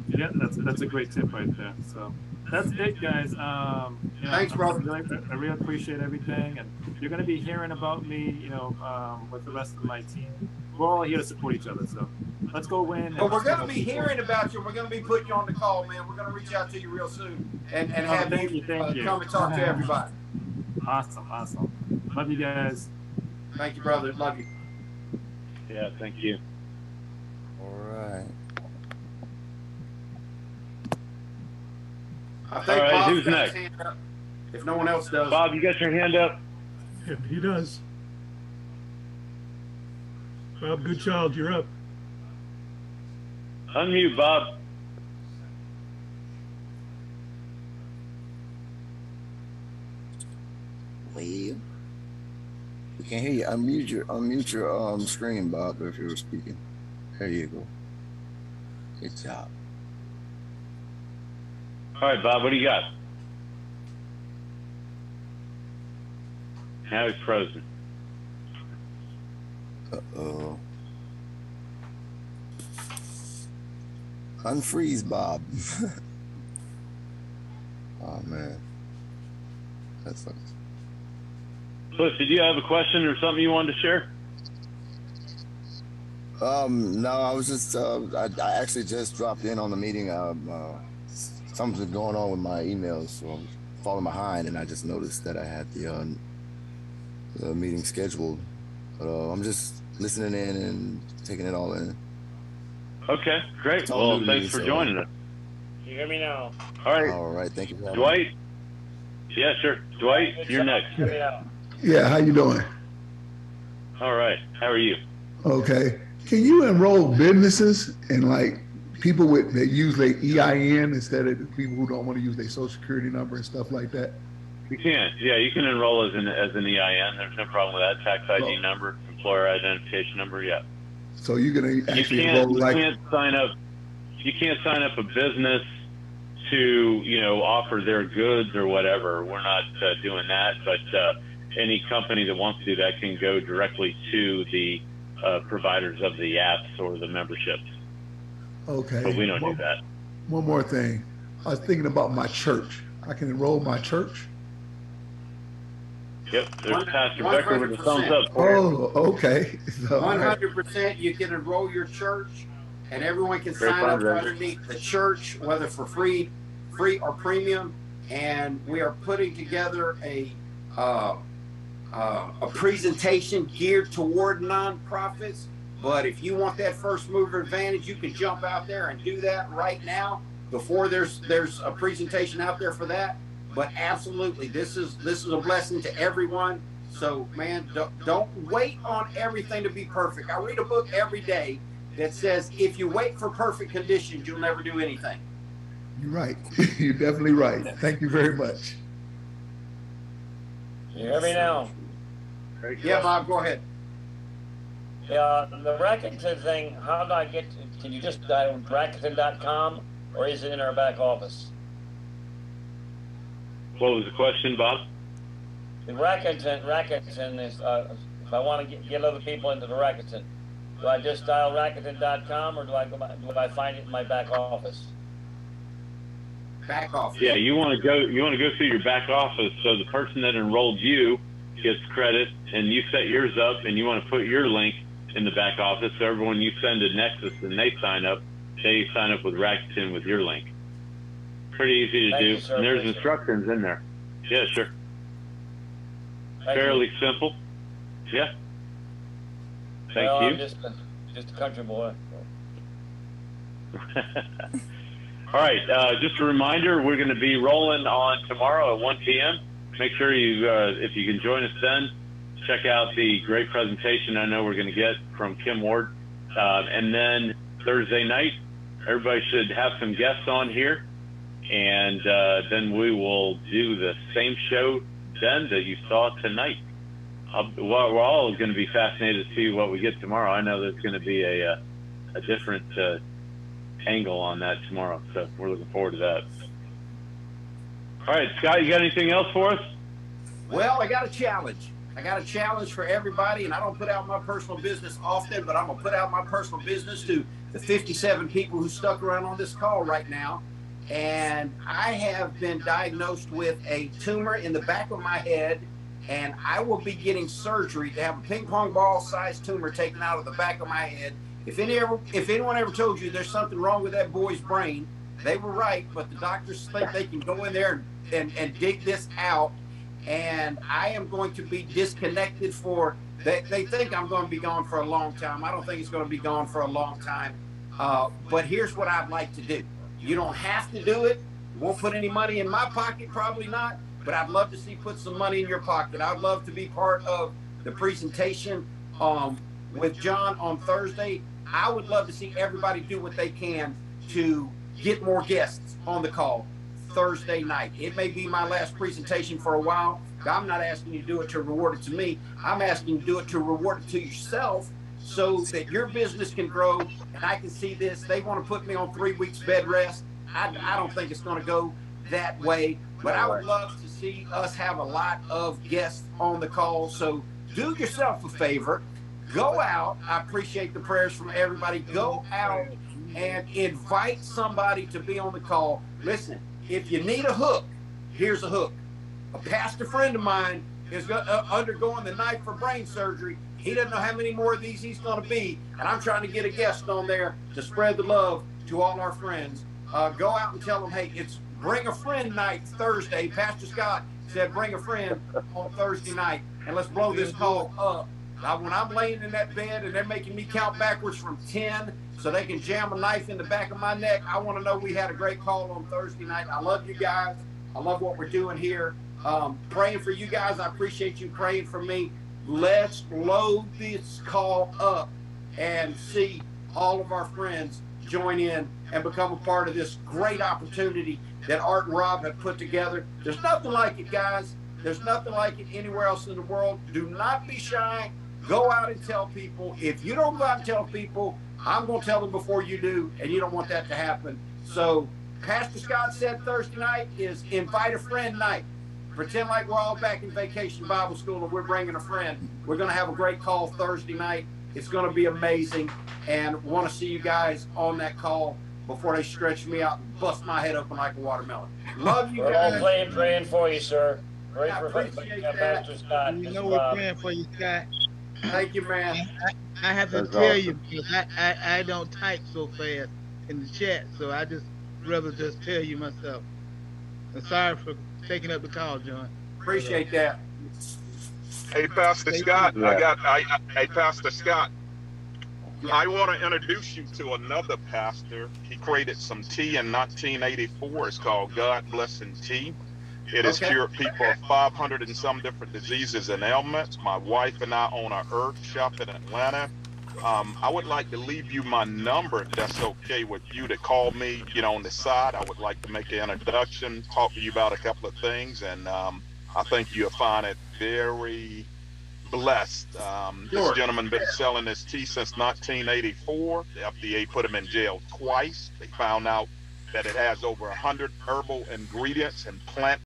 Yeah, that's a great tip right there. So that's it, guys. Thanks, brother. I really appreciate everything, and you're going to be hearing about me, with the rest of my team. We're all here to support each other, so let's go win. Well, we're going to be hearing about you. We're going to be putting you on the call, man. We're going to reach out to you real soon and have you come and talk to everybody. Awesome. Love you guys. Thank you, brother. Love you. Yeah, thank you. All right. I think All right, Bob's who's got next? his hand up, if no one else does. Bob, you got your hand up? Yeah, he does. Bob Goodchild, you're up. Unmute, Bob. Well, we can hear you. Unmute your screen, Bob, if you were speaking. There you go. Good job. All right, Bob, what do you got? Now he's frozen. Uh-oh. Unfreeze, Bob. Oh, man. That sucks. Cliff, did you have a question or something you wanted to share? No, I was just, I actually just dropped in on the meeting. Something's going on with my emails, so I'm falling behind, and I just noticed that I had the meeting scheduled. But I'm just listening in and taking it all in. Okay, great. Well, thanks for joining us. You hear me now? All right. All right, thank you for having Dwight? Yeah, sure. Dwight, you're next. Yeah, how you doing? All right. How are you? Okay. Can you enroll businesses and like people that use their EIN instead of the people who don't want to use their social security number and stuff like that? You can. Yeah, you can enroll as an EIN. There's no problem with that. Tax ID number, employer identification number. Yeah. So you're gonna actually you can't sign up. You can't sign up a business to offer their goods or whatever. We're not doing that. But any company that wants to do that can go directly to the providers of the apps or the memberships. Okay. But we don't do that. One more thing. I was thinking about my church. I can enroll my church. Yep, there's Pastor Becker with a thumbs up for you. Oh, okay. 100% you can enroll your church, and everyone can sign up underneath the church, whether for free or premium. And we are putting together a presentation geared toward nonprofits. But if you want that first mover advantage, you can jump out there and do that right now before there's a presentation out there for that. But absolutely, this is a blessing to everyone. So, man, don't wait on everything to be perfect. I read a book every day that says if you wait for perfect conditions, you'll never do anything. You're right. You're definitely right. Thank you very much. You hear me now? Yeah, Bob, go ahead. Yeah, the Rakuten thing, how do I get to, can you just dial Rakuten.com or is it in our back office? What was the question, Bob? The Rakuten is, if I want to get other people into the Rakuten, do I just dial Rakuten.com or do I find it in my back office? Back office. Yeah, you want to go through your back office so the person that enrolled you gets credit, and you set yours up, and you want to put your link in the back office. So everyone you send to Nexus and they sign up with Rakuten with your link. Pretty easy to do, and there's instructions in there. Yeah, sure. Fairly simple. Yeah. Thank you. I'm just a country boy. All right. Just a reminder, we're going to be rolling on tomorrow at 1 p.m. Make sure if you can join us then, check out the great presentation I know we're going to get from Kim Ward. And then Thursday night, everybody should have some guests on here. And then we will do the same show then that you saw tonight. We're all going to be fascinated to see what we get tomorrow. I know there's going to be a different angle on that tomorrow, so we're looking forward to that. All right, Scott, you got anything else for us? Well, I got a challenge. I got a challenge for everybody, and I don't put out my personal business often, but I'm going to put out my personal business to the 57 people who stuck around on this call right now. And I have been diagnosed with a tumor in the back of my head, and I will be getting surgery to have a ping pong ball sized tumor taken out of the back of my head. If anyone ever told you there's something wrong with that boy's brain, they were right, but the doctors think they can go in there and dig this out. And I am going to be disconnected they think I'm going to be gone for a long time. I don't think it's going to be gone for a long time. But here's what I'd like to do. You don't have to do it. You won't put any money in my pocket, probably not, but I'd love to see put some money in your pocket. I'd love to be part of the presentation with John on Thursday. I would love to see everybody do what they can to get more guests on the call Thursday night. It may be my last presentation for a while. I'm not asking you to do it to reward it to me. I'm asking you to do it to reward it to yourself so that your business can grow. And I can see this. They want to put me on 3 weeks bed rest. I don't think it's going to go that way, but I would love to see us have a lot of guests on the call. So do yourself a favor. Go out. I appreciate the prayers from everybody. Go out and invite somebody to be on the call. Listen, if you need a hook, here's a hook. A pastor friend of mine is undergoing the night for brain surgery. He doesn't know how many more of these he's going to be, and I'm trying to get a guest on there to spread the love to all our friends. Go out and tell them, hey, it's Bring a Friend night Thursday. Pastor Scott said bring a friend on Thursday night, and let's blow this call up. When I'm laying in that bed and they're making me count backwards from 10 so they can jam a knife in the back of my neck, I want to know we had a great call on Thursday night. I love you guys. I love what we're doing here. Praying for you guys. I appreciate you praying for me. Let's load this call up and see all of our friends join in and become a part of this great opportunity that Art and Rob have put together. There's nothing like it, guys. There's nothing like it anywhere else in the world. Do not be shy. Go out and tell people. If you don't go out and tell people, I'm going to tell them before you do, and you don't want that to happen. So Pastor Scott said Thursday night is Invite a Friend night. Pretend like we're all back in Vacation Bible School and we're bringing a friend. We're going to have a great call Thursday night. It's going to be amazing, and want to see you guys on that call before they stretch me out and bust my head open like a watermelon. Love you guys. We're all praying for you, sir. Pray I for appreciate that. Pastor Scott. You know we're praying for you, Scott. Thank you, man. I have to That's tell awesome. you, because I don't type so fast in the chat, so I just rather just tell you myself. I'm sorry for taking up the call, John. Appreciate that. Hey, Pastor Scott, hey, Pastor Scott, I want to introduce you to another pastor. He created some tea in 1984. It's called God Blessing Tea. It has cured people of 500 and some different diseases and ailments. My wife and I own a herb shop in Atlanta. I would like to leave you my number, if that's okay with you, to call me, on the side. I would like to make an introduction, talk to you about a couple of things, and I think you'll find it very blessed. This gentleman been selling this tea since 1984. The FDA put him in jail twice. They found out that it has over 100 herbal ingredients and plant